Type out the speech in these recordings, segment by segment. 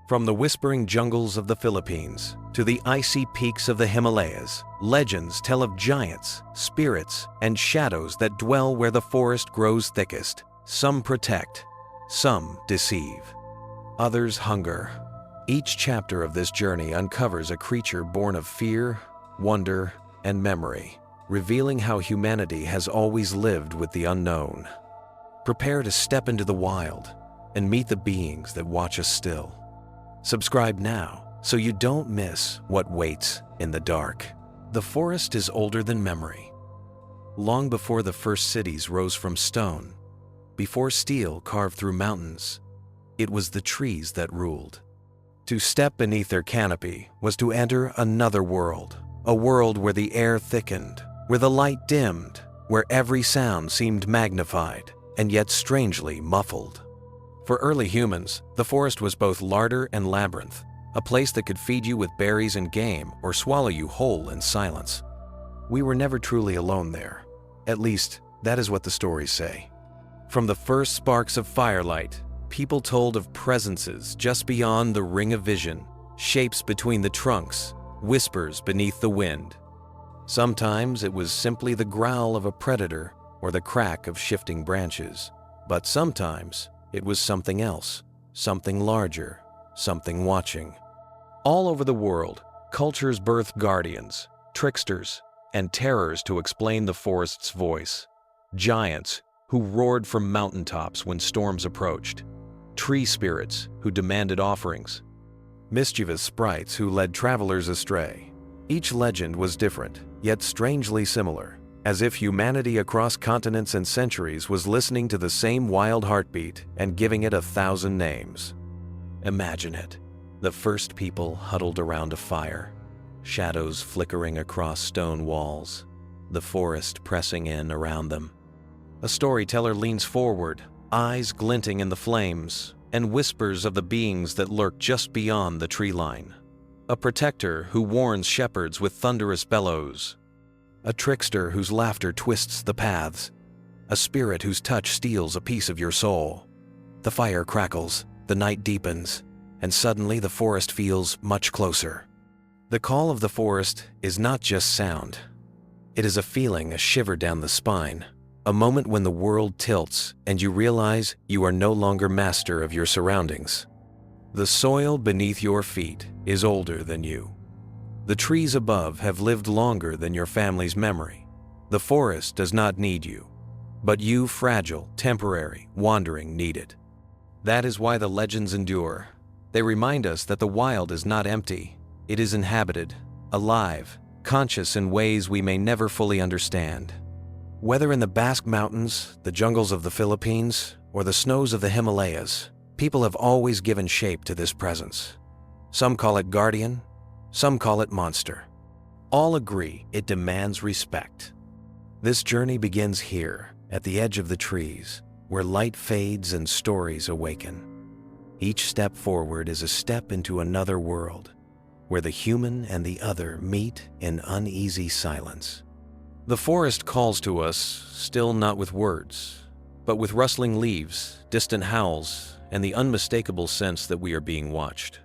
From the whispering jungles of the Philippines to the icy peaks of the Himalayas, legends tell of giants, spirits, and shadows that dwell where the forest grows thickest. Some protect, some deceive, others hunger. Each chapter of this journey uncovers a creature born of fear, wonder, and memory, revealing how humanity has always lived with the unknown. Prepare to step into the wild and meet the beings that watch us still. Subscribe now so you don't miss what waits in the dark. The forest is older than memory. Long before the first cities rose from stone, before steel carved through mountains, it was the trees that ruled. To step beneath their canopy was to enter another world, a world where the air thickened, where the light dimmed, where every sound seemed magnified and yet strangely muffled. For early humans, the forest was both larder and labyrinth, a place that could feed you with berries and game or swallow you whole in silence. We were never truly alone there. At least, that is what the stories say. From the first sparks of firelight, people told of presences just beyond the ring of vision, shapes between the trunks, whispers beneath the wind. Sometimes it was simply the growl of a predator or the crack of shifting branches, but sometimes it was something else, something larger, something watching. All over the world, cultures birthed guardians, tricksters, and terrors to explain the forest's voice. Giants who roared from mountaintops when storms approached. Tree spirits who demanded offerings. Mischievous sprites who led travelers astray. Each legend was different, yet strangely similar, as if humanity across continents and centuries was listening to the same wild heartbeat and giving it 1,000 names. Imagine it. The first people huddled around a fire, shadows flickering across stone walls, the forest pressing in around them. A storyteller leans forward, eyes glinting in the flames, and whispers of the beings that lurk just beyond the tree line. A protector who warns shepherds with thunderous bellows. A trickster whose laughter twists the paths. A spirit whose touch steals a piece of your soul. The fire crackles, the night deepens, and suddenly the forest feels much closer. The call of the forest is not just sound. It is a feeling, a shiver down the spine, a moment when the world tilts and you realize you are no longer master of your surroundings. The soil beneath your feet is older than you. The trees above have lived longer than your family's memory. The forest does not need you, but you, fragile, temporary, wandering, need it. That is why the legends endure. They remind us that the wild is not empty. It is inhabited, alive, conscious in ways we may never fully understand. Whether in the Basque Mountains, the jungles of the Philippines, or the snows of the Himalayas, people have always given shape to this presence. Some call it guardian, some call it monster. All agree it demands respect. This journey begins here, at the edge of the trees, where light fades and stories awaken. Each step forward is a step into another world, where the human and the other meet in uneasy silence. The forest calls to us, still not with words, but with rustling leaves, distant howls, and the unmistakable sense that we are being watched.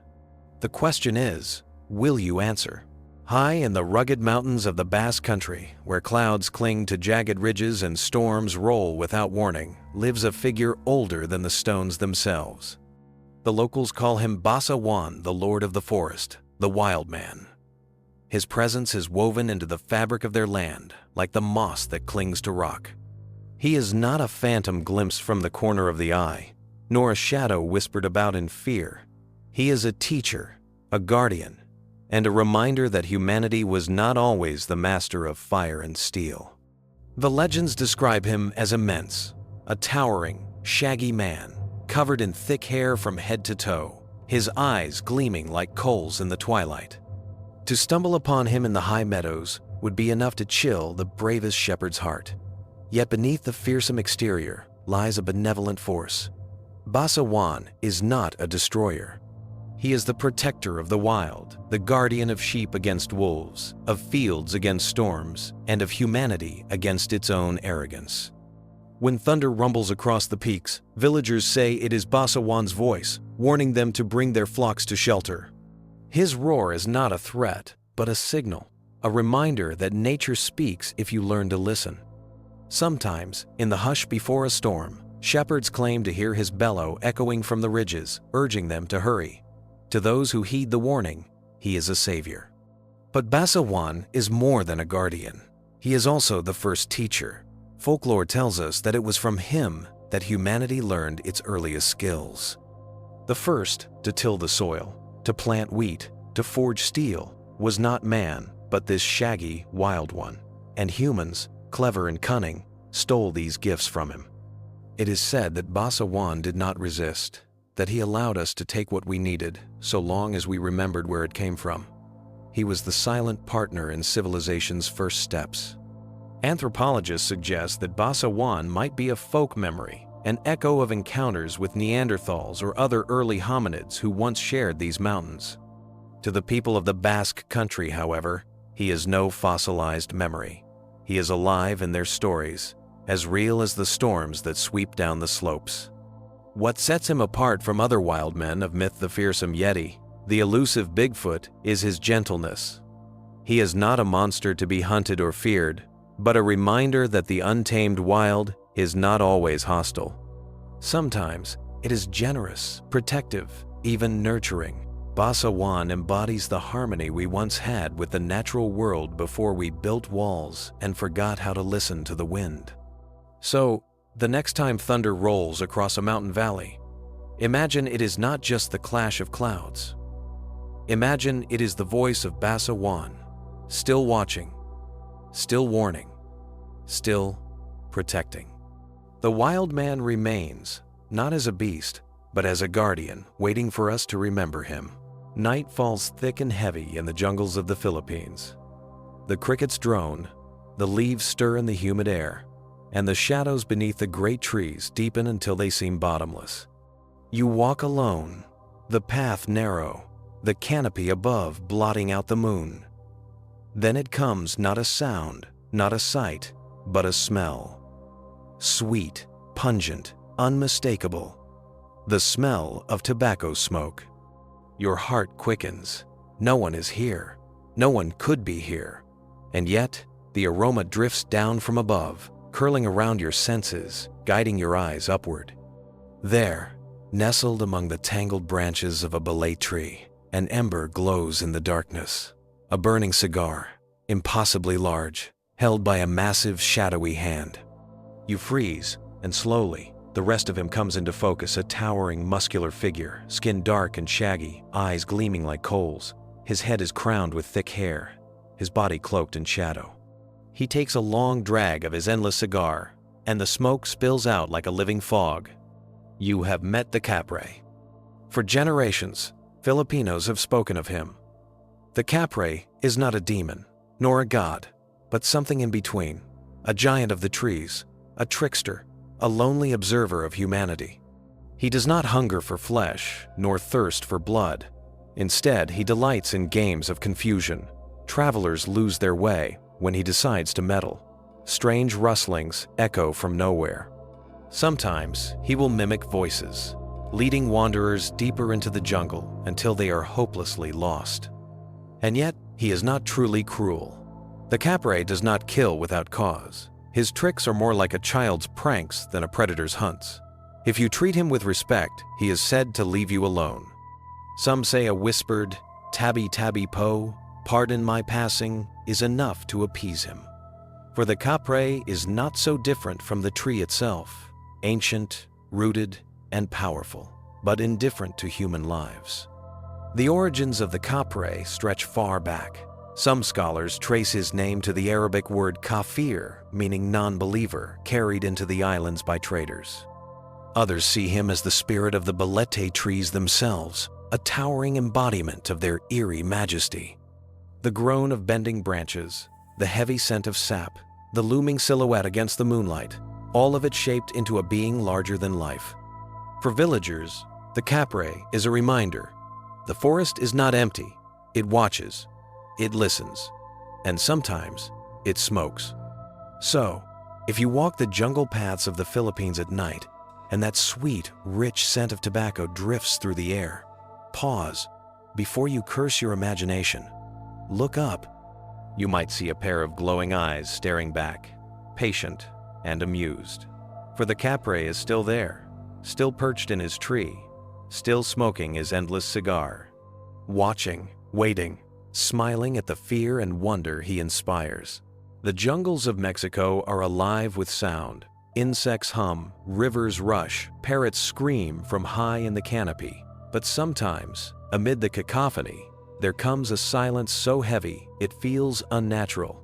The question is, will you answer? High in the rugged mountains of the Basque Country, where clouds cling to jagged ridges and storms roll without warning, lives a figure older than the stones themselves. The locals call him Basa Juan, the Lord of the Forest, the Wild Man. His presence is woven into the fabric of their land, like the moss that clings to rock. He is not a phantom glimpsed from the corner of the eye, nor a shadow whispered about in fear. He is a teacher, a guardian, and a reminder that humanity was not always the master of fire and steel. The legends describe him as immense, a towering, shaggy man, covered in thick hair from head to toe, his eyes gleaming like coals in the twilight. To stumble upon him in the high meadows would be enough to chill the bravest shepherd's heart. Yet beneath the fearsome exterior lies a benevolent force. Basa Juan is not a destroyer. He is the protector of the wild, the guardian of sheep against wolves, of fields against storms, and of humanity against its own arrogance. When thunder rumbles across the peaks, villagers say it is Basawan's voice, warning them to bring their flocks to shelter. His roar is not a threat, but a signal, a reminder that nature speaks if you learn to listen. Sometimes, in the hush before a storm, shepherds claim to hear his bellow echoing from the ridges, urging them to hurry. To those who heed the warning, he is a savior. But Basawan is more than a guardian. He is also the first teacher. Folklore tells us that it was from him that humanity learned its earliest skills. The first to till the soil, to plant wheat, to forge steel, was not man, but this shaggy, wild one. And humans, clever and cunning, stole these gifts from him. It is said that Basawan did not resist, that he allowed us to take what we needed, so long as we remembered where it came from. He was the silent partner in civilization's first steps. Anthropologists suggest that Basawan might be a folk memory, an echo of encounters with Neanderthals or other early hominids who once shared these mountains. To the people of the Basque country, however, he is no fossilized memory. He is alive in their stories, as real as the storms that sweep down the slopes. What sets him apart from other wild men of myth, the fearsome Yeti, the elusive Bigfoot, is his gentleness. He is not a monster to be hunted or feared, but a reminder that the untamed wild is not always hostile. Sometimes it is generous, protective, even nurturing. Basawan embodies the harmony we once had with the natural world before we built walls and forgot how to listen to the wind. So, the next time thunder rolls across a mountain valley, imagine it is not just the clash of clouds. Imagine it is the voice of Basawan, still watching, still warning, still protecting. The wild man remains, not as a beast, but as a guardian, waiting for us to remember him. Night falls thick and heavy in the jungles of the Philippines. The crickets drone, the leaves stir in the humid air, and the shadows beneath the great trees deepen until they seem bottomless. You walk alone, the path narrow, the canopy above blotting out the moon. Then it comes, not a sound, not a sight, but a smell. Sweet, pungent, unmistakable. The smell of tobacco smoke. Your heart quickens. No one is here. No one could be here. And yet, the aroma drifts down from above, curling around your senses, guiding your eyes upward. There, nestled among the tangled branches of a belay tree, an ember glows in the darkness. A burning cigar, impossibly large, held by a massive, shadowy hand. You freeze, and slowly, the rest of him comes into focus, a towering, muscular figure, skin dark and shaggy, eyes gleaming like coals. His head is crowned with thick hair, his body cloaked in shadow. He takes a long drag of his endless cigar, and the smoke spills out like a living fog. You have met the Capre. For generations, Filipinos have spoken of him. The Capre is not a demon, nor a god, but something in between, a giant of the trees, a trickster, a lonely observer of humanity. He does not hunger for flesh, nor thirst for blood. Instead, he delights in games of confusion. Travelers lose their way when he decides to meddle. Strange rustlings echo from nowhere. Sometimes he will mimic voices, leading wanderers deeper into the jungle until they are hopelessly lost. And yet, he is not truly cruel. The Capre does not kill without cause. His tricks are more like a child's pranks than a predator's hunts. If you treat him with respect, he is said to leave you alone. Some say a whispered, "Tabby tabby po, pardon my passing," is enough to appease him. For the Capre is not so different from the tree itself, ancient, rooted, and powerful, but indifferent to human lives. The origins of the Capre stretch far back. Some scholars trace his name to the Arabic word kafir, meaning non-believer, carried into the islands by traders. Others see him as the spirit of the belete trees themselves, a towering embodiment of their eerie majesty. The groan of bending branches, the heavy scent of sap, the looming silhouette against the moonlight, all of it shaped into a being larger than life. For villagers, the Capre is a reminder. The forest is not empty. It watches, it listens, and sometimes it smokes. So, If you walk the jungle paths of the Philippines at night, and that sweet, rich scent of tobacco drifts through the air, pause before you curse your imagination. Look up. You might see a pair of glowing eyes staring back, patient and amused. For the capre is still there, still perched in his tree, still smoking his endless cigar, watching, waiting, smiling at the fear and wonder he inspires. The jungles of Mexico are alive with sound. Insects hum, rivers rush, parrots scream from high in the canopy. But sometimes, amid the cacophony, there comes a silence so heavy it feels unnatural.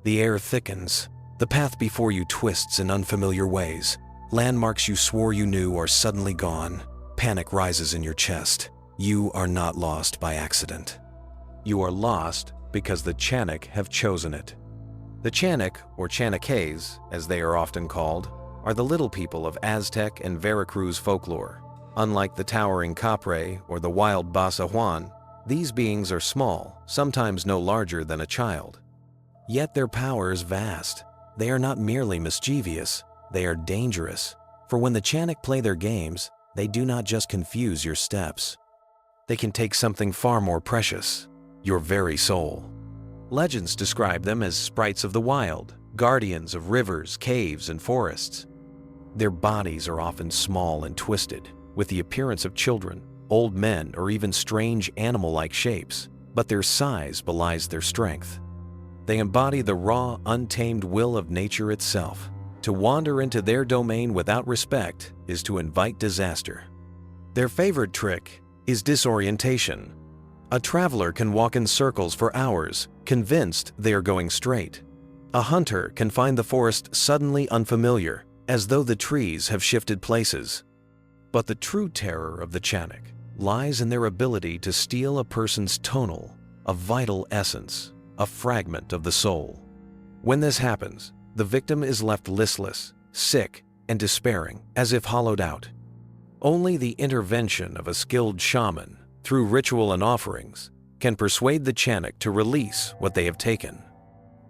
The air thickens. The path before you twists in unfamiliar ways. Landmarks you swore you knew are suddenly gone. Panic rises in your chest. You are not lost by accident. You are lost because the Chanak have chosen it. The Chanak, or Chanaques, as they are often called, are the little people of Aztec and Veracruz folklore. Unlike the towering Capre or the wild Basa Juan, these beings are small, sometimes no larger than a child. Yet their power is vast. They are not merely mischievous, they are dangerous. For when the Chanak play their games, they do not just confuse your steps. They can take something far more precious, your very soul. Legends describe them as sprites of the wild, guardians of rivers, caves, and forests. Their bodies are often small and twisted, with the appearance of children, old men, or even strange animal-like shapes, but their size belies their strength. They embody the raw, untamed will of nature itself. To wander into their domain without respect is to invite disaster. Their favorite trick is disorientation. A traveler can walk in circles for hours, convinced they are going straight. A hunter can find the forest suddenly unfamiliar, as though the trees have shifted places. But the true terror of the Chanak lies in their ability to steal a person's tonal, a vital essence, a fragment of the soul. When this happens, the victim is left listless, sick, and despairing, as if hollowed out. Only the intervention of a skilled shaman, through ritual and offerings, can persuade the Chanak to release what they have taken.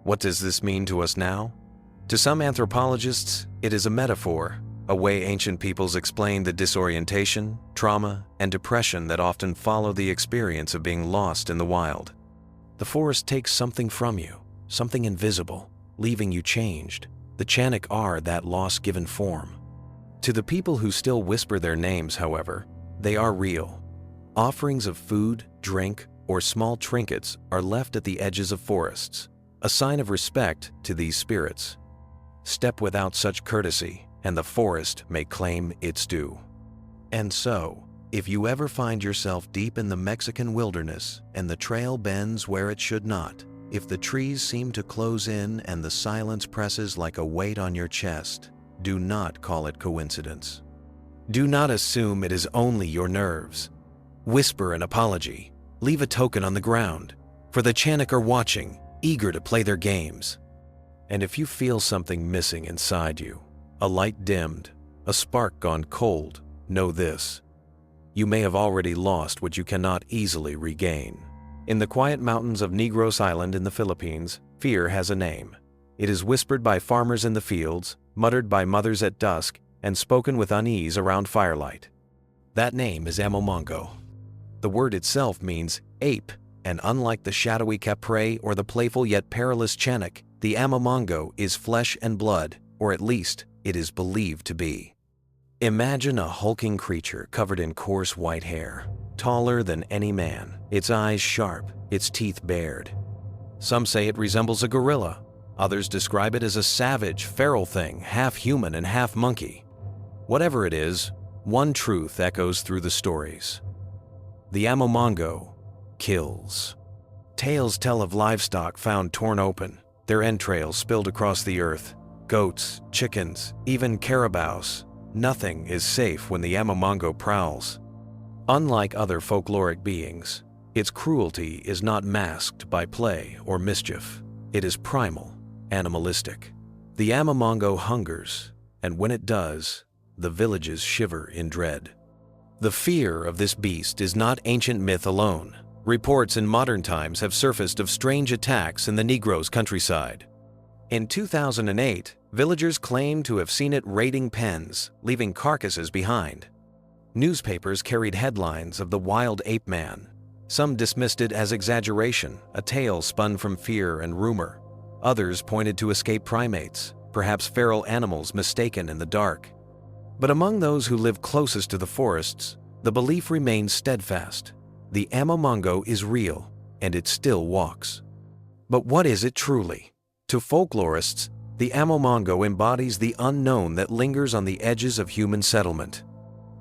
What does this mean to us now? To some anthropologists, it is a metaphor, a way ancient peoples explain the disorientation, trauma, and depression that often follow the experience of being lost in the wild. The forest takes something from you, something invisible, leaving you changed. The Chanak are that loss given form. To the people who still whisper their names, however, they are real. Offerings of food, drink, or small trinkets are left at the edges of forests, a sign of respect to these spirits. Step without such courtesy, and the forest may claim its due. And so, if you ever find yourself deep in the Mexican wilderness and the trail bends where it should not, if the trees seem to close in and the silence presses like a weight on your chest, do not call it coincidence. Do not assume it is only your nerves. Whisper an apology. Leave a token on the ground, for the Chanak are watching, eager to play their games. And if you feel something missing inside you, a light dimmed, a spark gone cold, know this: you may have already lost what you cannot easily regain. In the quiet mountains of Negros Island in the Philippines, fear has a name. It is whispered by farmers in the fields, muttered by mothers at dusk, and spoken with unease around firelight. That name is Amomongo. The word itself means ape, and unlike the shadowy Capre or the playful yet perilous Chanak, the Amomongo is flesh and blood, or at least it is believed to be. Imagine a hulking creature covered in coarse white hair, taller than any man, its eyes sharp, its teeth bared. Some say it resembles a gorilla. Others describe it as a savage, feral thing, half human and half monkey. Whatever it is, one truth echoes through the stories. The Amomongo kills. Tales tell of livestock found torn open, their entrails spilled across the earth. Goats, chickens, even carabaos. Nothing is safe when the Amomongo prowls. Unlike other folkloric beings, its cruelty is not masked by play or mischief. It is primal, animalistic. The Amomongo hungers, and when it does, the villages shiver in dread. The fear of this beast is not ancient myth alone. Reports in modern times have surfaced of strange attacks in the Negros countryside. In 2008, Villagers claim to have seen it raiding pens, leaving carcasses behind. Newspapers carried headlines of the wild ape man. Some dismissed it as exaggeration, a tale spun from fear and rumor. Others pointed to escaped primates, perhaps feral animals mistaken in the dark. But among those who live closest to the forests, the belief remains steadfast. The Amomongo is real, and it still walks. But what is it truly? To folklorists, the Amomongo embodies the unknown that lingers on the edges of human settlement.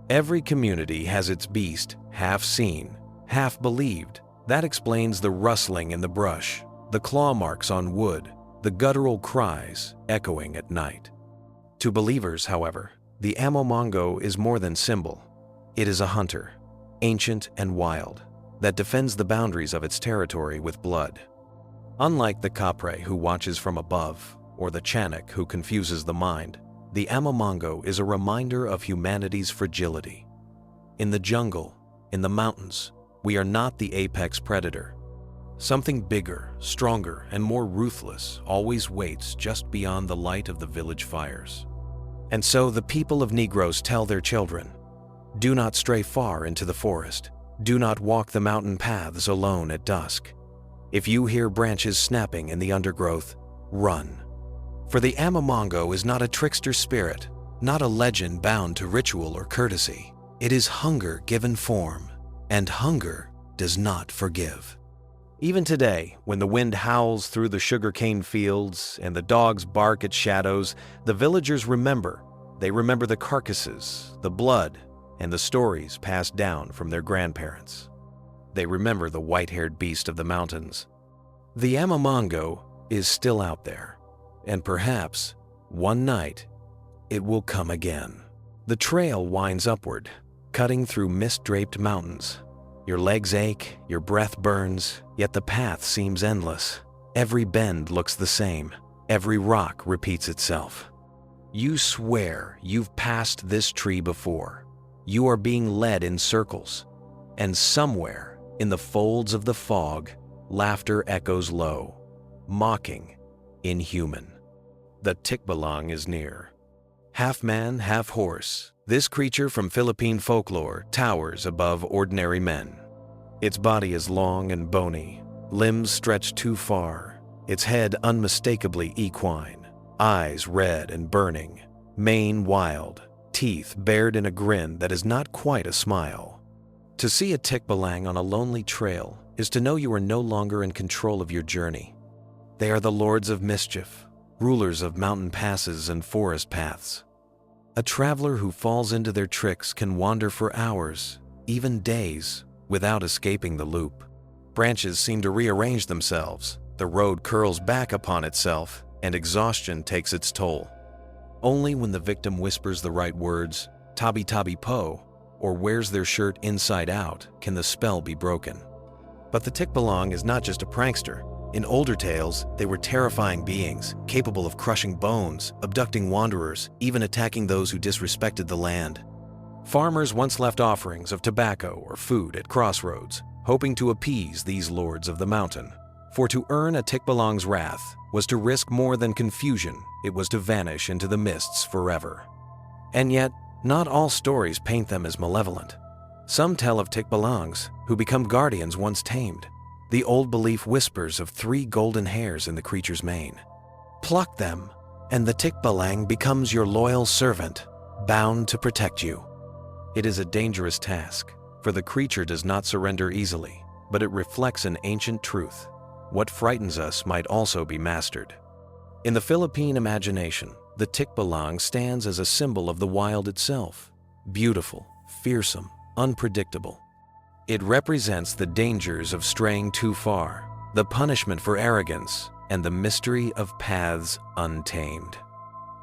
Every community has its beast, half seen, half believed. That explains the rustling in the brush, the claw marks on wood, the guttural cries echoing at night. To believers, however, the Amomongo is more than symbol. It is a hunter, ancient and wild, that defends the boundaries of its territory with blood. Unlike the Kapre who watches from above, or the Chanak who confuses the mind, the Amomongo is a reminder of humanity's fragility. In the jungle, in the mountains, we are not the apex predator. Something bigger, stronger, and more ruthless always waits just beyond the light of the village fires. And so the people of Negros tell their children, do not stray far into the forest. Do not walk the mountain paths alone at dusk. If you hear branches snapping in the undergrowth, run. For the Amomongo is not a trickster spirit, not a legend bound to ritual or courtesy. It is hunger given form, and hunger does not forgive. Even today, when the wind howls through the sugarcane fields and the dogs bark at shadows, the villagers remember. They remember the carcasses, the blood, and the stories passed down from their grandparents. They remember the white-haired beast of the mountains. The Amomongo is still out there, and perhaps, one night, it will come again. The trail winds upward, cutting through mist-draped mountains. Your legs ache, your breath burns, yet the path seems endless. Every bend looks the same. Every rock repeats itself. You swear you've passed this tree before. You are being led in circles, and somewhere in the folds of the fog, laughter echoes low, mocking, inhuman. The Tikbalang is near. Half man, half horse, this creature from Philippine folklore towers above ordinary men. Its body is long and bony, limbs stretched too far, its head unmistakably equine, eyes red and burning, mane wild, teeth bared in a grin that is not quite a smile. To see a Tikbalang on a lonely trail is to know you are no longer in control of your journey. They are the lords of mischief, rulers of mountain passes and forest paths. A traveler who falls into their tricks can wander for hours, even days, without escaping the loop. Branches seem to rearrange themselves, the road curls back upon itself, and exhaustion takes its toll. Only when the victim whispers the right words, tabi tabi po, or wears their shirt inside out, can the spell be broken. But the Tikbalang is not just a prankster. In older tales, they were terrifying beings, capable of crushing bones, abducting wanderers, even attacking those who disrespected the land. Farmers once left offerings of tobacco or food at crossroads, hoping to appease these lords of the mountain. For to earn a Tikbalang's wrath was to risk more than confusion, it was to vanish into the mists forever. And yet, not all stories paint them as malevolent. Some tell of Tikbalangs who become guardians once tamed. The old belief whispers of 3 golden hairs in the creature's mane. Pluck them, and the Tikbalang becomes your loyal servant, bound to protect you. It is a dangerous task, for the creature does not surrender easily, but it reflects an ancient truth. What frightens us might also be mastered. In the Philippine imagination, the Tikbalang stands as a symbol of the wild itself, beautiful, fearsome, unpredictable. It represents the dangers of straying too far, the punishment for arrogance, and the mystery of paths untamed.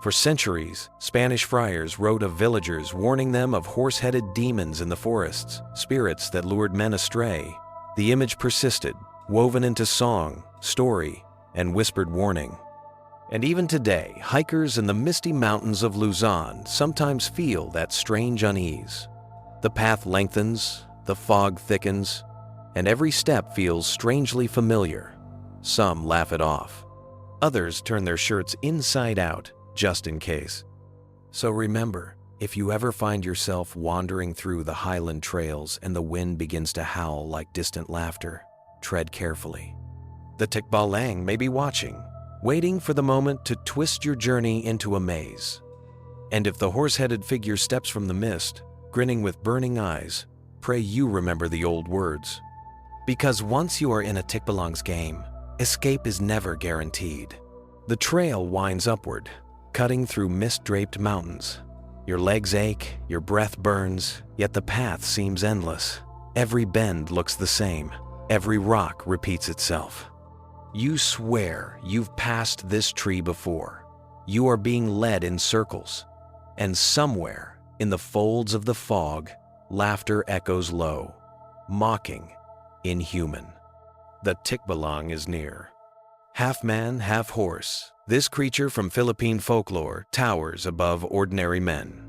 For centuries, Spanish friars wrote of villagers warning them of horse-headed demons in the forests, spirits that lured men astray. The image persisted, woven into song, story, and whispered warning. And even today, hikers in the misty mountains of Luzon sometimes feel that strange unease. The path lengthens, the fog thickens, and every step feels strangely familiar. Some laugh it off. Others turn their shirts inside out, just in case. So remember, if you ever find yourself wandering through the highland trails and the wind begins to howl like distant laughter, tread carefully. The tikbalang may be watching, waiting for the moment to twist your journey into a maze. And if the horse-headed figure steps from the mist, grinning with burning eyes, pray you remember the old words. Because once you are in a tikbalang's game, escape is never guaranteed. The trail winds upward, cutting through mist-draped mountains. Your legs ache, your breath burns, yet the path seems endless. Every bend looks the same. Every rock repeats itself. You swear you've passed this tree before. You are being led in circles. And somewhere, in the folds of the fog, laughter echoes low, mocking, inhuman. The tikbalang is near. Half man, half horse, this creature from Philippine folklore towers above ordinary men.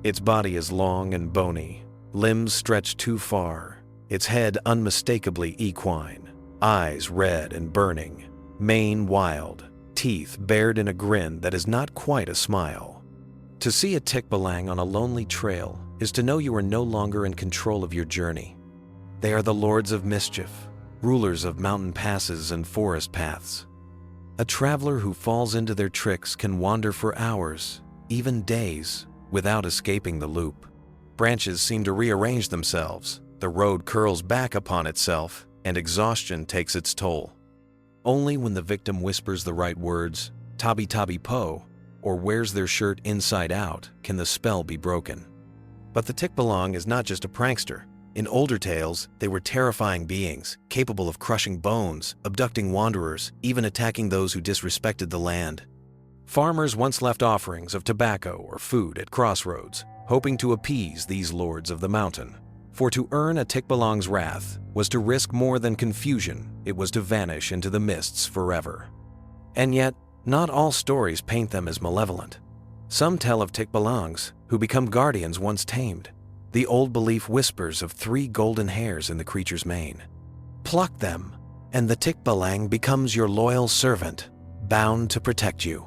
Its body is long and bony, limbs stretched too far, its head unmistakably equine, eyes red and burning, mane wild, teeth bared in a grin that is not quite a smile. To see a tikbalang on a lonely trail is to know you are no longer in control of your journey. They are the lords of mischief, rulers of mountain passes and forest paths. A traveler who falls into their tricks can wander for hours, even days, without escaping the loop. Branches seem to rearrange themselves, the road curls back upon itself, and exhaustion takes its toll. Only when the victim whispers the right words, tabi tabi po, or wears their shirt inside out, can the spell be broken. But the tikbalang is not just a prankster. In older tales, they were terrifying beings, capable of crushing bones, abducting wanderers, even attacking those who disrespected the land. Farmers once left offerings of tobacco or food at crossroads, hoping to appease these lords of the mountain. For to earn a tikbalang's wrath was to risk more than confusion, it was to vanish into the mists forever. And yet, not all stories paint them as malevolent. Some tell of tikbalangs who become guardians once tamed. The old belief whispers of 3 golden hairs in the creature's mane. Pluck them, and the tikbalang becomes your loyal servant, bound to protect you.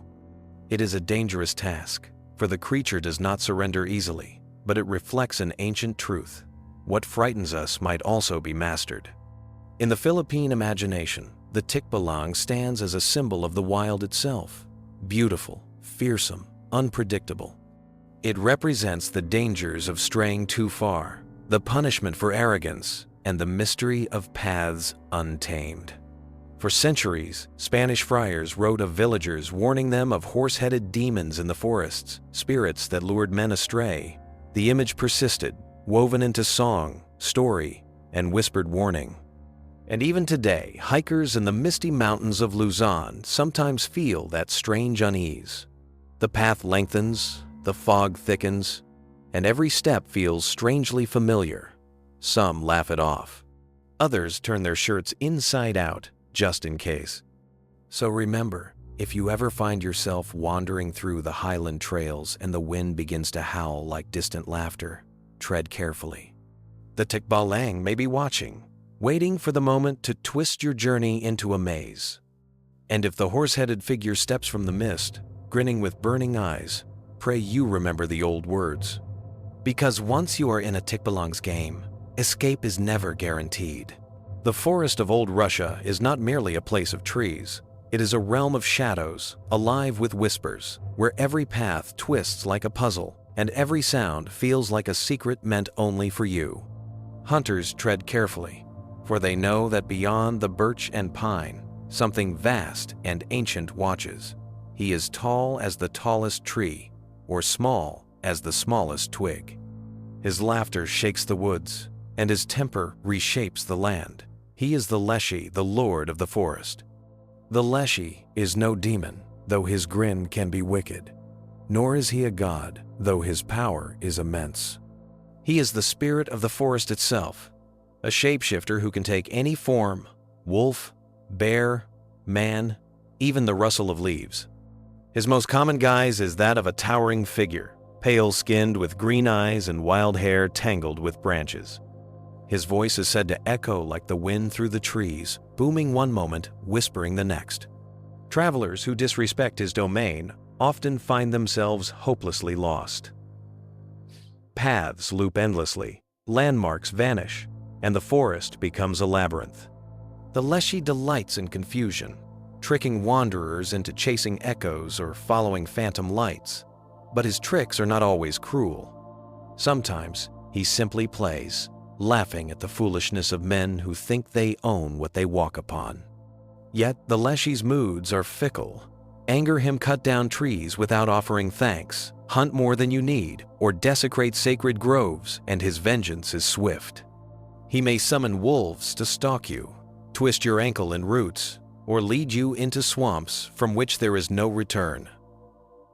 It is a dangerous task, for the creature does not surrender easily, but it reflects an ancient truth. What frightens us might also be mastered. In the Philippine imagination, the tikbalang stands as a symbol of the wild itself, beautiful, fearsome, unpredictable. It represents the dangers of straying too far, the punishment for arrogance, and the mystery of paths untamed. For centuries, Spanish friars wrote of villagers warning them of horse-headed demons in the forests, spirits that lured men astray. The image persisted, woven into song, story, and whispered warning. And even today, hikers in the misty mountains of Luzon sometimes feel that strange unease. The path lengthens, the fog thickens, and every step feels strangely familiar. Some laugh it off. Others turn their shirts inside out, just in case. So remember, if you ever find yourself wandering through the highland trails and the wind begins to howl like distant laughter, tread carefully. The tikbalang may be watching, waiting for the moment to twist your journey into a maze. And if the horse-headed figure steps from the mist, grinning with burning eyes, pray you remember the old words. Because once you are in a tikbalang's game, escape is never guaranteed. The forest of old Russia is not merely a place of trees. It is a realm of shadows, alive with whispers, where every path twists like a puzzle, and every sound feels like a secret meant only for you. Hunters tread carefully, for they know that beyond the birch and pine, something vast and ancient watches. He is tall as the tallest tree, or small as the smallest twig. His laughter shakes the woods, and his temper reshapes the land. He is the Leshy, the lord of the forest. The Leshy is no demon, though his grin can be wicked. Nor is he a god, though his power is immense. He is the spirit of the forest itself, a shapeshifter who can take any form: wolf, bear, man, even the rustle of leaves. His most common guise is that of a towering figure, pale-skinned with green eyes and wild hair tangled with branches. His voice is said to echo like the wind through the trees, booming one moment, whispering the next. Travelers who disrespect his domain often find themselves hopelessly lost. Paths loop endlessly, landmarks vanish, and the forest becomes a labyrinth. The Leshy delights in confusion, tricking wanderers into chasing echoes or following phantom lights. But his tricks are not always cruel. Sometimes he simply plays, laughing at the foolishness of men who think they own what they walk upon. Yet the Leshy's moods are fickle. Anger him cut down trees without offering thanks, hunt more than you need, or desecrate sacred groves, and his vengeance is swift. He may summon wolves to stalk you, twist your ankle in roots, or lead you into swamps from which there is no return.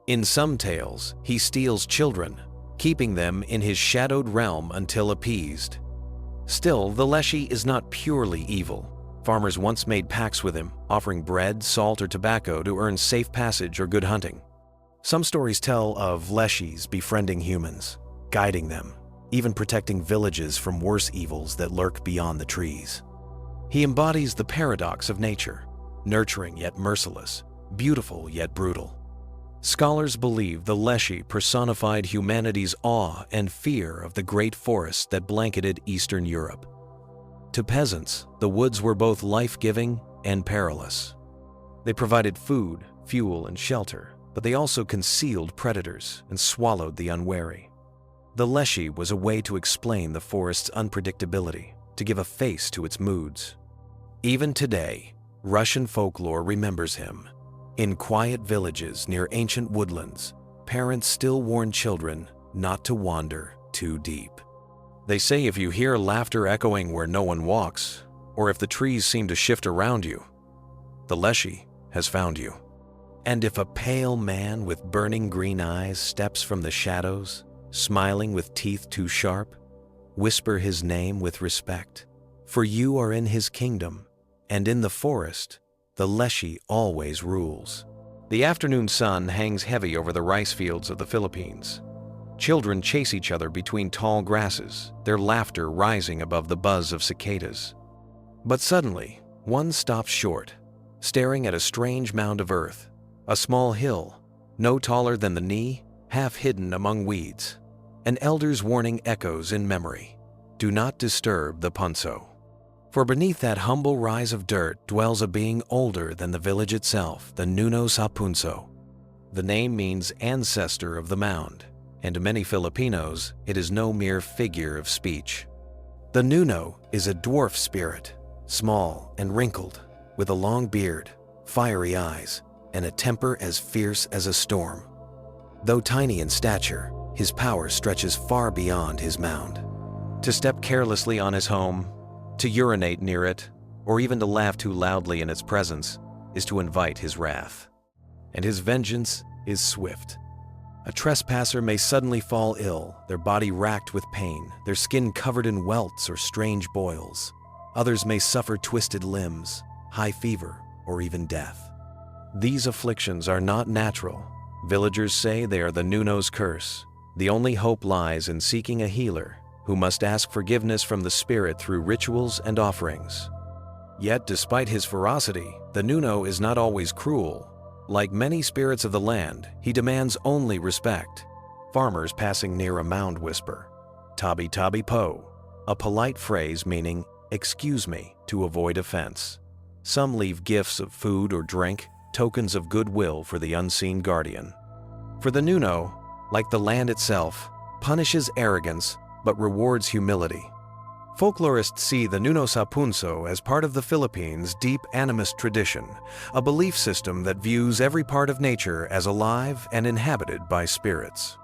In some tales, he steals children, keeping them in his shadowed realm until appeased. Still, the Leshy is not purely evil. Farmers once made pacts with him, offering bread, salt, or tobacco to earn safe passage or good hunting. Some stories tell of Leshies befriending humans, guiding them, even protecting villages from worse evils that lurk beyond the trees. He embodies the paradox of nature, nurturing yet merciless, beautiful yet brutal. Scholars believe the Leshy personified humanity's awe and fear of the great forests that blanketed Eastern Europe. To peasants, the woods were both life-giving and perilous. They provided food, fuel, and shelter, but they also concealed predators and swallowed the unwary. The Leshy was a way to explain the forest's unpredictability, to give a face to its moods. Even today, Russian folklore remembers him. In quiet villages near ancient woodlands, parents still warn children not to wander too deep. They say if you hear laughter echoing where no one walks, or if the trees seem to shift around you, the Leshy has found you. And if a pale man with burning green eyes steps from the shadows, smiling with teeth too sharp, whisper his name with respect, for you are in his kingdom, and in the forest, the Leshy always rules. The afternoon sun hangs heavy over the rice fields of the Philippines. Children chase each other between tall grasses, their laughter rising above the buzz of cicadas. But suddenly, one stops short, staring at a strange mound of earth, a small hill, no taller than the knee, half hidden among weeds. An elder's warning echoes in memory. Do not disturb the punso. For beneath that humble rise of dirt dwells a being older than the village itself, the Nuno Sapunso. The name means ancestor of the mound, and to many Filipinos, it is no mere figure of speech. The Nuno is a dwarf spirit, small and wrinkled, with a long beard, fiery eyes, and a temper as fierce as a storm. Though tiny in stature, his power stretches far beyond his mound. To step carelessly on his home, to urinate near it, or even to laugh too loudly in its presence, is to invite his wrath. And his vengeance is swift. A trespasser may suddenly fall ill, their body racked with pain, their skin covered in welts or strange boils. Others may suffer twisted limbs, high fever, or even death. These afflictions are not natural. Villagers say they are the Nuno's curse. The only hope lies in seeking a healer who must ask forgiveness from the spirit through rituals and offerings. Yet, despite his ferocity, the Nuno is not always cruel. Like many spirits of the land, he demands only respect. Farmers passing near a mound whisper, "Tabi tabi po," a polite phrase meaning, "excuse me," to avoid offense. Some leave gifts of food or drink, tokens of goodwill for the unseen guardian. For the Nuno, like the land itself, punishes arrogance but rewards humility. Folklorists see the Nuno Sapunso as part of the Philippines' deep animist tradition, a belief system that views every part of nature as alive and inhabited by spirits.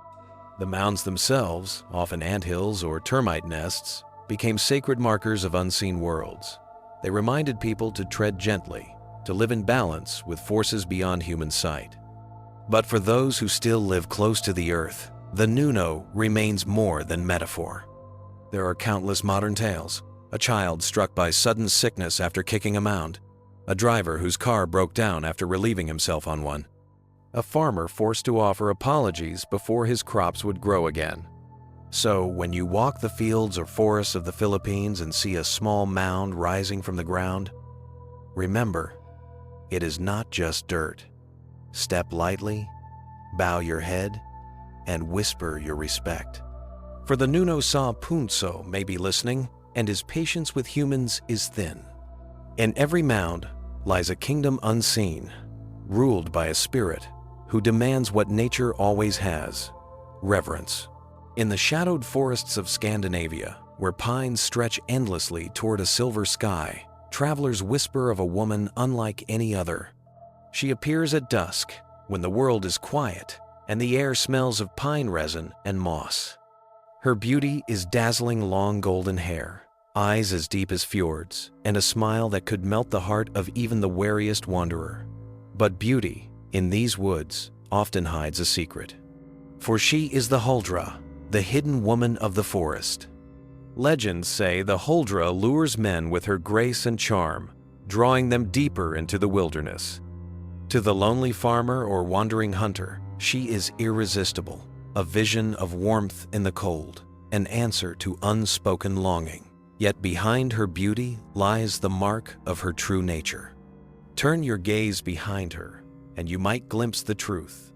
The mounds themselves, often anthills or termite nests, became sacred markers of unseen worlds. They reminded people to tread gently, to live in balance with forces beyond human sight. But for those who still live close to the earth, the Nuno remains more than metaphor. There are countless modern tales: a child struck by sudden sickness after kicking a mound, a driver whose car broke down after relieving himself on one, a farmer forced to offer apologies before his crops would grow again. So, when you walk the fields or forests of the Philippines and see a small mound rising from the ground, remember, it is not just dirt. Step lightly, bow your head, and whisper your respect. For the Nuno Sa Punso may be listening, and his patience with humans is thin. In every mound lies a kingdom unseen, ruled by a spirit who demands what nature always has: reverence. In the shadowed forests of Scandinavia, where pines stretch endlessly toward a silver sky, travelers whisper of a woman unlike any other. She appears at dusk, when the world is quiet and the air smells of pine resin and moss. Her beauty is dazzling long golden hair, eyes as deep as fjords, and a smile that could melt the heart of even the wariest wanderer. But beauty, in these woods, often hides a secret. For she is the Huldra, the hidden woman of the forest. Legends say the Huldra lures men with her grace and charm, drawing them deeper into the wilderness. To the lonely farmer or wandering hunter, she is irresistible, a vision of warmth in the cold, an answer to unspoken longing. Yet behind her beauty lies the mark of her true nature. Turn your gaze behind her, and you might glimpse the truth: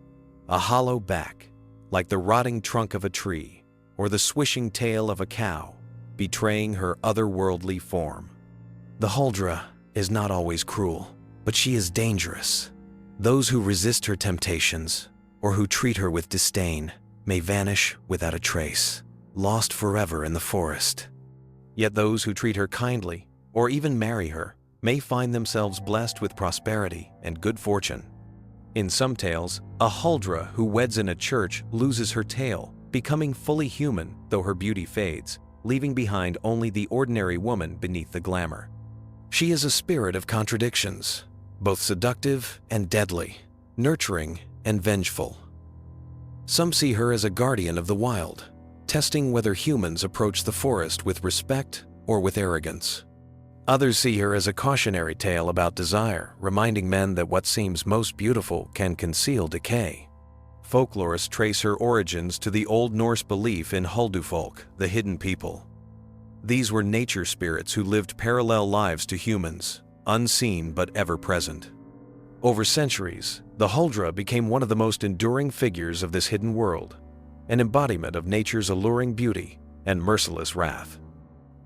a hollow back, like the rotting trunk of a tree, or the swishing tail of a cow, betraying her otherworldly form. The Huldra is not always cruel, but she is dangerous. Those who resist her temptations, or who treat her with disdain, may vanish without a trace, lost forever in the forest. Yet those who treat her kindly, or even marry her, may find themselves blessed with prosperity and good fortune. In some tales, a Huldra who weds in a church loses her tail, becoming fully human though her beauty fades, leaving behind only the ordinary woman beneath the glamour. She is a spirit of contradictions, both seductive and deadly, nurturing and vengeful. Some see her as a guardian of the wild, testing whether humans approach the forest with respect or with arrogance. Others see her as a cautionary tale about desire, reminding men that what seems most beautiful can conceal decay. Folklorists trace her origins to the Old Norse belief in Huldufolk, the hidden people. These were nature spirits who lived parallel lives to humans, unseen but ever present. Over centuries, the Huldra became one of the most enduring figures of this hidden world, an embodiment of nature's alluring beauty and merciless wrath.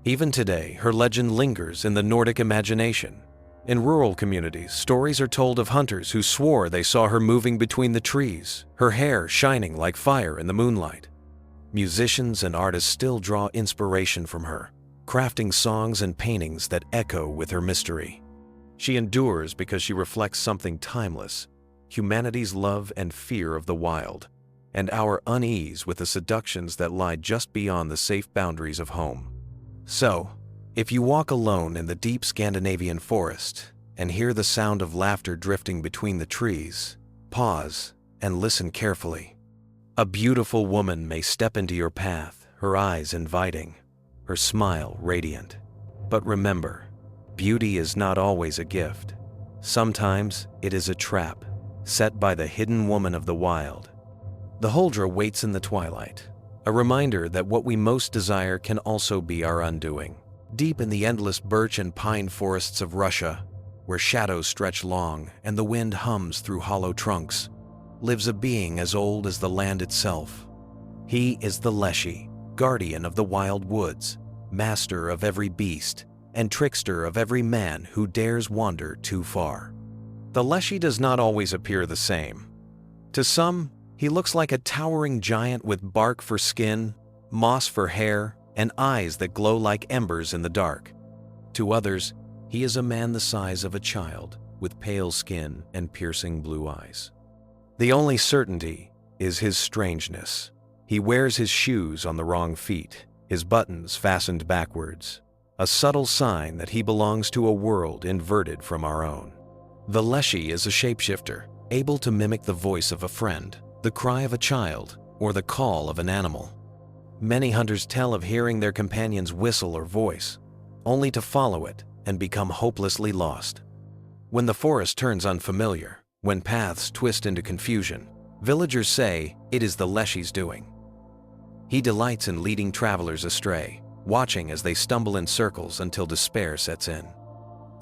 Even today, her legend lingers in the Nordic imagination. In rural communities, stories are told of hunters who swore they saw her moving between the trees, her hair shining like fire in the moonlight. Musicians and artists still draw inspiration from her, crafting songs and paintings that echo with her mystery. She endures because she reflects something timeless: humanity's love and fear of the wild, and our unease with the seductions that lie just beyond the safe boundaries of home. So, if you walk alone in the deep Scandinavian forest and hear the sound of laughter drifting between the trees, pause and listen carefully. A beautiful woman may step into your path, her eyes inviting, her smile radiant. But remember, beauty is not always a gift. Sometimes it is a trap set by the hidden woman of the wild. The Huldra waits in the twilight, a reminder that what we most desire can also be our undoing. Deep in the endless birch and pine forests of Russia, where shadows stretch long and the wind hums through hollow trunks, lives a being as old as the land itself. He is the Leshy, guardian of the wild woods, master of every beast, and trickster of every man who dares wander too far. The Leshy does not always appear the same. To some, he looks like a towering giant with bark for skin, moss for hair, and eyes that glow like embers in the dark. To others, he is a man the size of a child, with pale skin and piercing blue eyes. The only certainty is his strangeness. He wears his shoes on the wrong feet, his buttons fastened backwards, a subtle sign that he belongs to a world inverted from our own. The Leshy is a shapeshifter, able to mimic the voice of a friend, the cry of a child, or the call of an animal. Many hunters tell of hearing their companion's whistle or voice, only to follow it and become hopelessly lost. When the forest turns unfamiliar, when paths twist into confusion, villagers say it is the Leshy's doing. He delights in leading travelers astray, watching as they stumble in circles until despair sets in.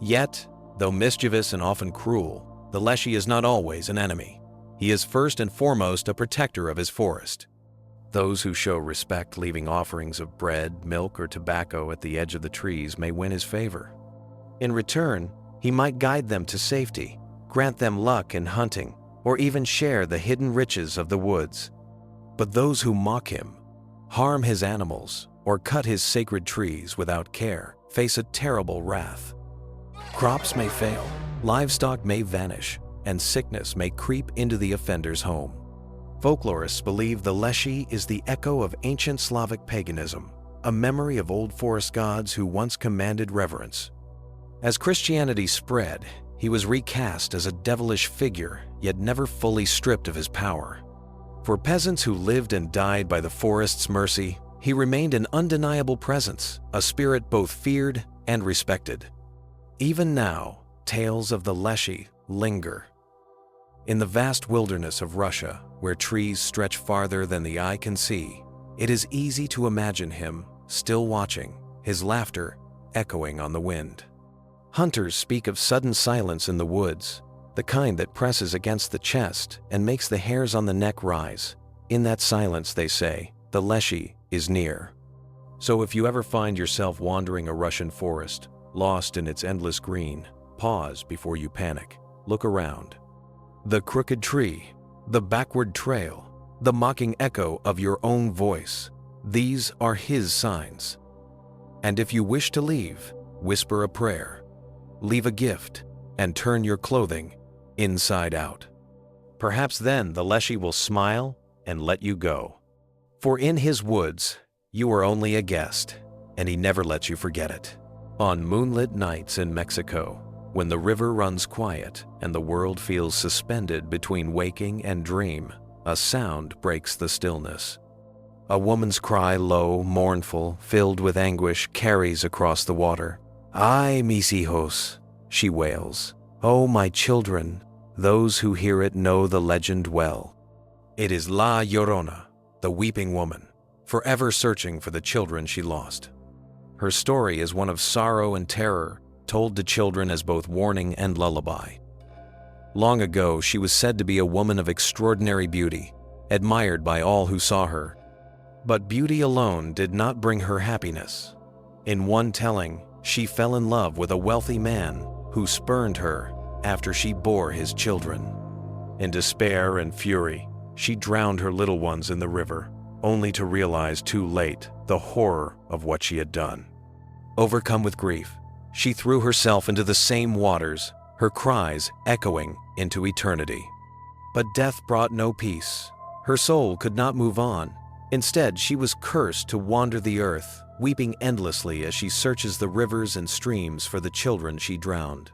Yet, though mischievous and often cruel, the Leshy is not always an enemy. He is first and foremost a protector of his forest. Those who show respect, leaving offerings of bread, milk, or tobacco at the edge of the trees, may win his favor. In return, he might guide them to safety, grant them luck in hunting, or even share the hidden riches of the woods. But those who mock him, harm his animals, or cut his sacred trees without care face a terrible wrath. Crops may fail, livestock may vanish, and sickness may creep into the offender's home. Folklorists believe the Leshy is the echo of ancient Slavic paganism, a memory of old forest gods who once commanded reverence. As Christianity spread, he was recast as a devilish figure, yet never fully stripped of his power. For peasants who lived and died by the forest's mercy, he remained an undeniable presence, a spirit both feared and respected. Even now, tales of the Leshy linger. In the vast wilderness of Russia, where trees stretch farther than the eye can see, it is easy to imagine him still watching, his laughter echoing on the wind. Hunters speak of sudden silence in the woods, the kind that presses against the chest and makes the hairs on the neck rise. In that silence, they say, the Leshy is near. So if you ever find yourself wandering a Russian forest, lost in its endless green, pause before you panic. Look around. The crooked tree, the backward trail, the mocking echo of your own voice, these are his signs. And if you wish to leave, whisper a prayer, leave a gift, and turn your clothing inside out. Perhaps then the Leshy will smile and let you go. For in his woods, you are only a guest, and he never lets you forget it. On moonlit nights in Mexico, when the river runs quiet and the world feels suspended between waking and dream, a sound breaks the stillness. A woman's cry, low, mournful, filled with anguish, carries across the water. "Ay, mis hijos," she wails. "Oh, my children." Those who hear it know the legend well. It is La Llorona, the weeping woman, forever searching for the children she lost. Her story is one of sorrow and terror, told to children as both warning and lullaby. Long ago, she was said to be a woman of extraordinary beauty, admired by all who saw her. But beauty alone did not bring her happiness. In one telling, she fell in love with a wealthy man who spurned her after she bore his children. In despair and fury, she drowned her little ones in the river, only to realize too late the horror of what she had done. Overcome with grief, she threw herself into the same waters, her cries echoing into eternity. But death brought no peace. Her soul could not move on. Instead, she was cursed to wander the earth, weeping endlessly as she searches the rivers and streams for the children she drowned.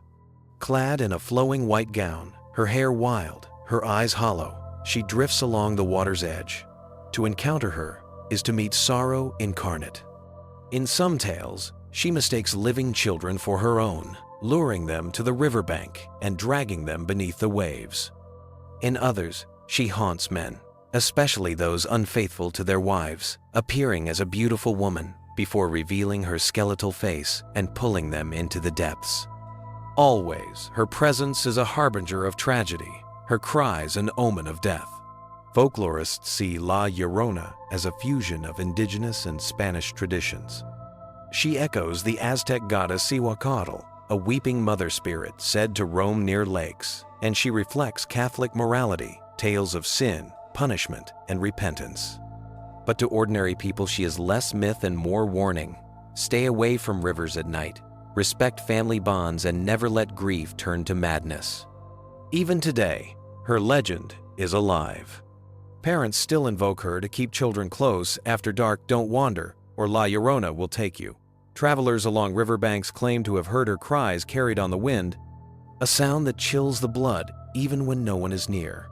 Clad in a flowing white gown, her hair wild, her eyes hollow, she drifts along the water's edge. To encounter her is to meet sorrow incarnate. In some tales, she mistakes living children for her own, luring them to the riverbank and dragging them beneath the waves. In others, she haunts men, especially those unfaithful to their wives, appearing as a beautiful woman before revealing her skeletal face and pulling them into the depths. Always, her presence is a harbinger of tragedy, her cries an omen of death. Folklorists see La Llorona as a fusion of indigenous and Spanish traditions. She echoes the Aztec goddess Cihuacatl, a weeping mother spirit said to roam near lakes, and she reflects Catholic morality, tales of sin, punishment, and repentance. But to ordinary people, she is less myth and more warning. Stay away from rivers at night, respect family bonds, and never let grief turn to madness. Even today, her legend is alive. Parents still invoke her to keep children close. After dark, don't wander, or La Llorona will take you. Travelers along riverbanks claim to have heard her cries carried on the wind, a sound that chills the blood even when no one is near.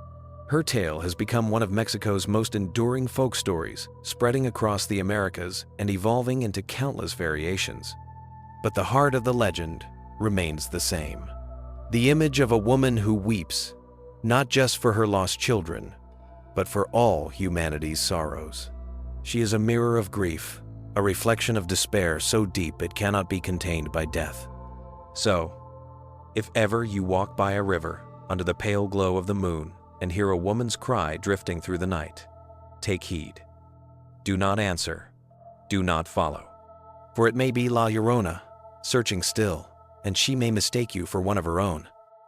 Her tale has become one of Mexico's most enduring folk stories, spreading across the Americas and evolving into countless variations. But the heart of the legend remains the same. The image of a woman who weeps, not just for her lost children, but for all humanity's sorrows. She is a mirror of grief, a reflection of despair so deep it cannot be contained by death. So, if ever you walk by a river under the pale glow of the moon, and hear a woman's cry drifting through the night, take heed. Do not answer. Do not follow. For it may be La Llorona, searching still, and she may mistake you for one of her own.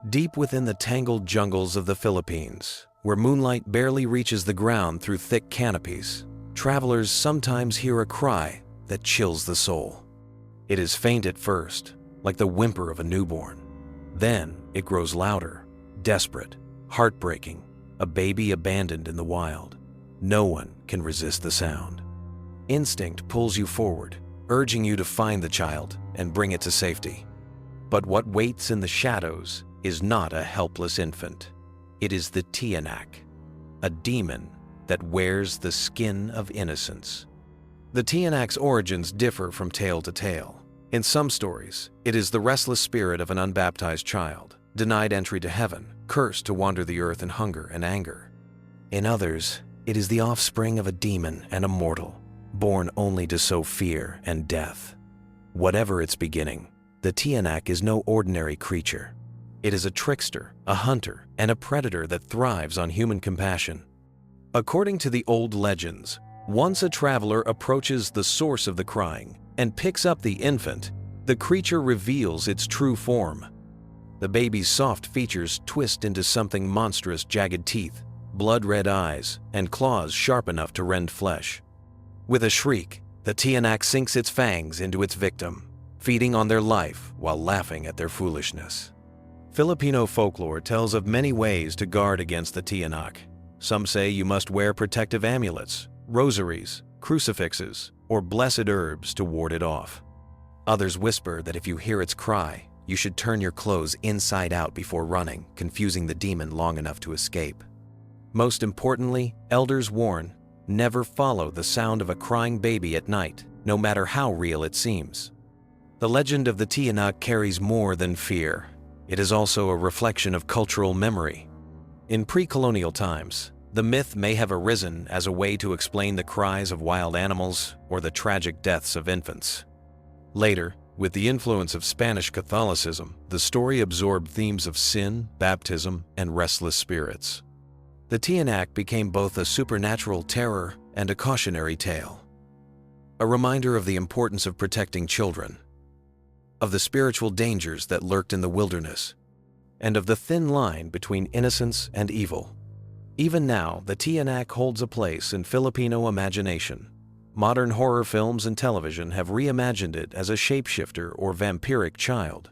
Deep within the tangled jungles of the Philippines, where moonlight barely reaches the ground through thick canopies, travelers sometimes hear a cry that chills the soul. It is faint at first, like the whimper of a newborn. Then it grows louder, desperate, heartbreaking, a baby abandoned in the wild. No one can resist the sound. Instinct pulls you forward, urging you to find the child and bring it to safety. But what waits in the shadows is not a helpless infant. It is the Tiyanak, a demon that wears the skin of innocence. The Tiyanak's origins differ from tale to tale. In some stories, it is the restless spirit of an unbaptized child, denied entry to heaven, cursed to wander the earth in hunger and anger. In others, it is the offspring of a demon and a mortal, born only to sow fear and death. Whatever its beginning, the Tiyanak is no ordinary creature. It is a trickster, a hunter, and a predator that thrives on human compassion. According to the old legends, once a traveler approaches the source of the crying and picks up the infant, the creature reveals its true form. The baby's soft features twist into something monstrous: jagged teeth, blood-red eyes, and claws sharp enough to rend flesh. With a shriek, the Tiyanak sinks its fangs into its victim, feeding on their life while laughing at their foolishness. Filipino folklore tells of many ways to guard against the Tiyanak. Some say you must wear protective amulets, rosaries, crucifixes, or blessed herbs to ward it off. Others whisper that if you hear its cry, you should turn your clothes inside out before running, confusing the demon long enough to escape. Most importantly, elders warn, never follow the sound of a crying baby at night, no matter how real it seems. The legend of the Tiyanak carries more than fear. It is also a reflection of cultural memory. In pre-colonial times, the myth may have arisen as a way to explain the cries of wild animals or the tragic deaths of infants. Later, with the influence of Spanish Catholicism, the story absorbed themes of sin, baptism, and restless spirits. The Tiyanak became both a supernatural terror and a cautionary tale, a reminder of the importance of protecting children, of the spiritual dangers that lurked in the wilderness, and of the thin line between innocence and evil. Even now, the Tiyanak holds a place in Filipino imagination. Modern horror films and television have reimagined it as a shapeshifter or vampiric child.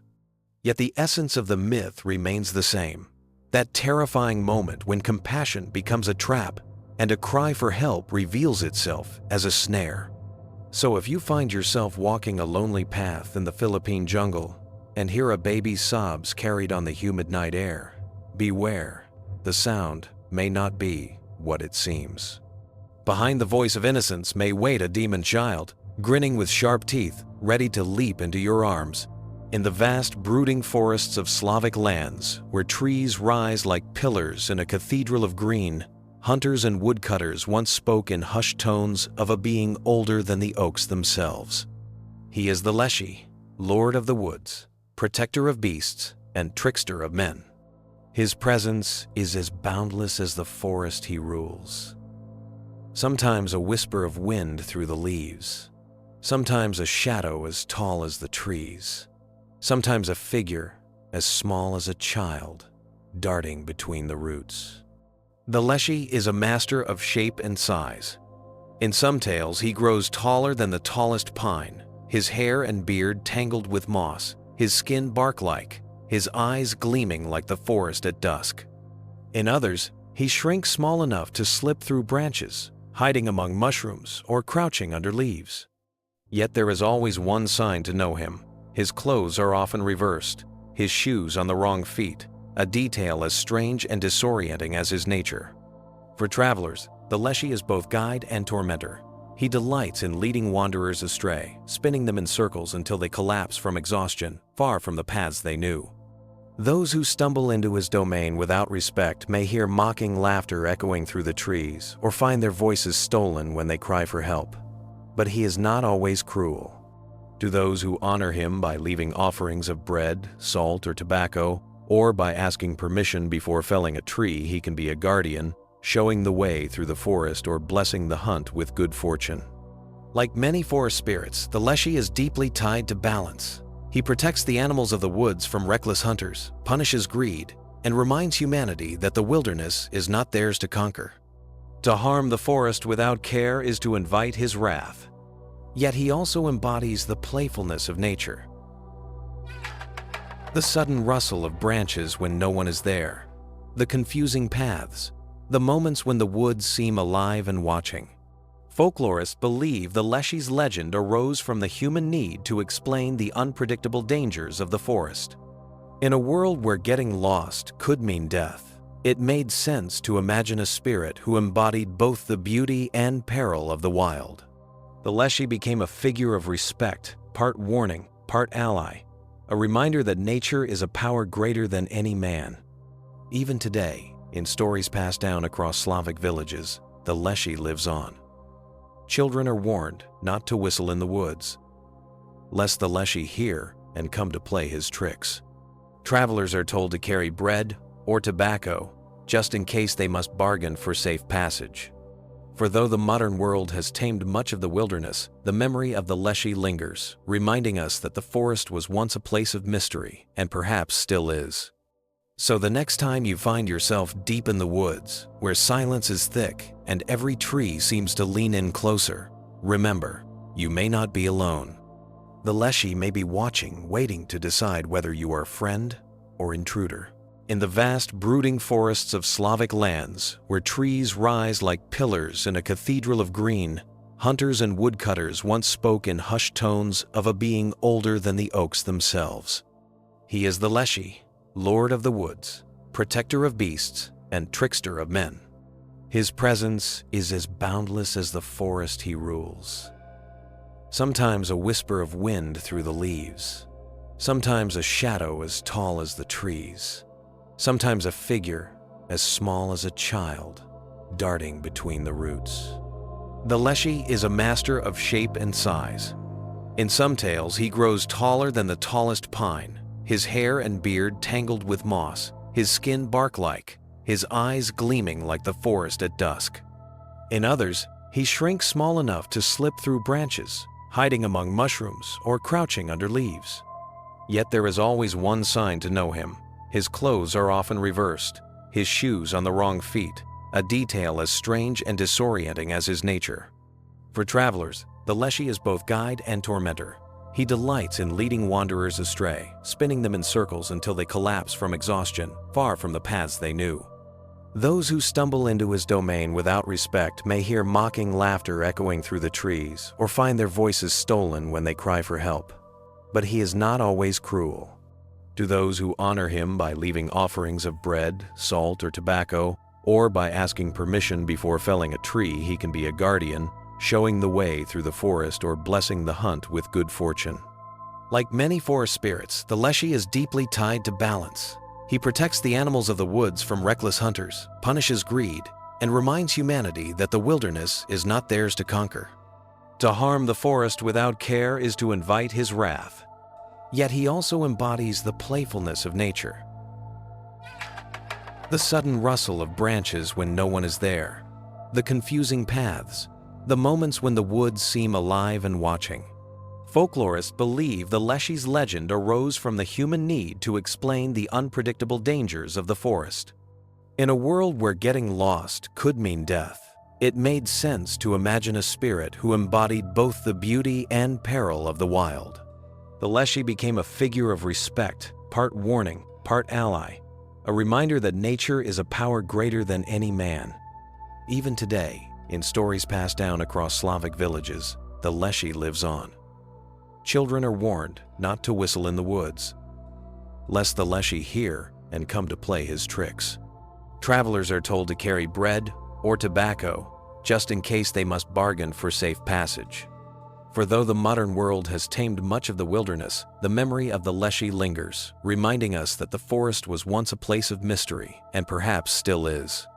Yet the essence of the myth remains the same. That terrifying moment when compassion becomes a trap and a cry for help reveals itself as a snare. So if you find yourself walking a lonely path in the Philippine jungle and hear a baby's sobs carried on the humid night air, beware. The sound may not be what it seems. Behind the voice of innocence may wait a demon child, grinning with sharp teeth, ready to leap into your arms. In the vast, brooding forests of Slavic lands, where trees rise like pillars in a cathedral of green, hunters and woodcutters once spoke in hushed tones of a being older than the oaks themselves. He is the Leshy, lord of the woods, protector of beasts, and trickster of men. His presence is as boundless as the forest he rules. Sometimes a whisper of wind through the leaves, sometimes a shadow as tall as the trees, sometimes a figure as small as a child darting between the roots. The Leshy is a master of shape and size. In some tales, he grows taller than the tallest pine, his hair and beard tangled with moss, his skin bark-like, his eyes gleaming like the forest at dusk. In others, he shrinks small enough to slip through branches, hiding among mushrooms or crouching under leaves. Yet there is always one sign to know him. His clothes are often reversed, his shoes on the wrong feet, a detail as strange and disorienting as his nature. For travelers, the Leshy is both guide and tormentor. He delights in leading wanderers astray, spinning them in circles until they collapse from exhaustion, far from the paths they knew. Those who stumble into his domain without respect may hear mocking laughter echoing through the trees or find their voices stolen when they cry for help. But he is not always cruel. To those who honor him by leaving offerings of bread, salt, or tobacco, or by asking permission before felling a tree, he can be a guardian, showing the way through the forest or blessing the hunt with good fortune. Like many forest spirits, the Leshy is deeply tied to balance. He protects the animals of the woods from reckless hunters, punishes greed, and reminds humanity that the wilderness is not theirs to conquer. To harm the forest without care is to invite his wrath. Yet he also embodies the playfulness of nature. The sudden rustle of branches when no one is there, the confusing paths, the moments when the woods seem alive and watching. Folklorists believe the Leshy's legend arose from the human need to explain the unpredictable dangers of the forest. In a world where getting lost could mean death, it made sense to imagine a spirit who embodied both the beauty and peril of the wild. The Leshy became a figure of respect, part warning, part ally, a reminder that nature is a power greater than any man. Even today, in stories passed down across Slavic villages, the Leshy lives on. Children are warned not to whistle in the woods, lest the Leshy hear and come to play his tricks. Travelers are told to carry bread or tobacco, just in case they must bargain for safe passage. For though the modern world has tamed much of the wilderness, the memory of the Leshy lingers, reminding us that the forest was once a place of mystery and perhaps still is. So the next time you find yourself deep in the woods, where silence is thick and every tree seems to lean in closer, remember, you may not be alone. The Leshy may be watching, waiting to decide whether you are friend or intruder. In the vast, brooding forests of Slavic lands, where trees rise like pillars in a cathedral of green, hunters and woodcutters once spoke in hushed tones of a being older than the oaks themselves. He is the Leshy, lord of the woods, protector of beasts, and trickster of men. His presence is as boundless as the forest he rules. Sometimes a whisper of wind through the leaves, sometimes a shadow as tall as the trees, sometimes a figure as small as a child darting between the roots. The Leshy is a master of shape and size. In some tales, he grows taller than the tallest pine, his hair and beard tangled with moss, his skin bark-like, his eyes gleaming like the forest at dusk. In others, he shrinks small enough to slip through branches, hiding among mushrooms or crouching under leaves. Yet there is always one sign to know him. His clothes are often reversed, his shoes on the wrong feet, a detail as strange and disorienting as his nature. For travelers, the Leshy is both guide and tormentor. He delights in leading wanderers astray, spinning them in circles until they collapse from exhaustion, far from the paths they knew. Those who stumble into his domain without respect may hear mocking laughter echoing through the trees, or find their voices stolen when they cry for help. But he is not always cruel. To those who honor him by leaving offerings of bread, salt, or tobacco, or by asking permission before felling a tree, he can be a guardian, showing the way through the forest or blessing the hunt with good fortune. Like many forest spirits, the Leshy is deeply tied to balance. He protects the animals of the woods from reckless hunters, punishes greed, and reminds humanity that the wilderness is not theirs to conquer. To harm the forest without care is to invite his wrath. Yet he also embodies the playfulness of nature. The sudden rustle of branches when no one is there, the confusing paths, the moments when the woods seem alive and watching. Folklorists believe the Leshy's legend arose from the human need to explain the unpredictable dangers of the forest. In a world where getting lost could mean death, it made sense to imagine a spirit who embodied both the beauty and peril of the wild. The Leshy became a figure of respect, part warning, part ally, a reminder that nature is a power greater than any man. Even today, in stories passed down across Slavic villages, the Leshy lives on. Children are warned not to whistle in the woods, lest the Leshy hear and come to play his tricks. Travelers are told to carry bread or tobacco, just in case they must bargain for safe passage. For though the modern world has tamed much of the wilderness, the memory of the Leshy lingers, reminding us that the forest was once a place of mystery and perhaps still is.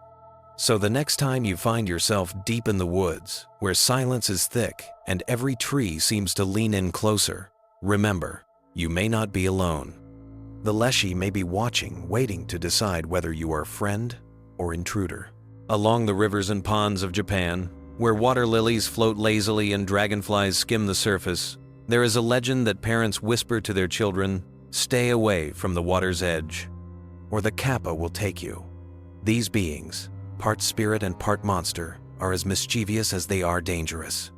So the next time you find yourself deep in the woods, where silence is thick and every tree seems to lean in closer, remember, you may not be alone. The leshy may be watching, waiting to decide whether you are friend or intruder. Along the rivers and ponds of Japan, where water lilies float lazily and dragonflies skim the surface, there is a legend that parents whisper to their children, "Stay away from the water's edge, or the kappa will take you." These beings, part spirit and part monster, are as mischievous as they are dangerous.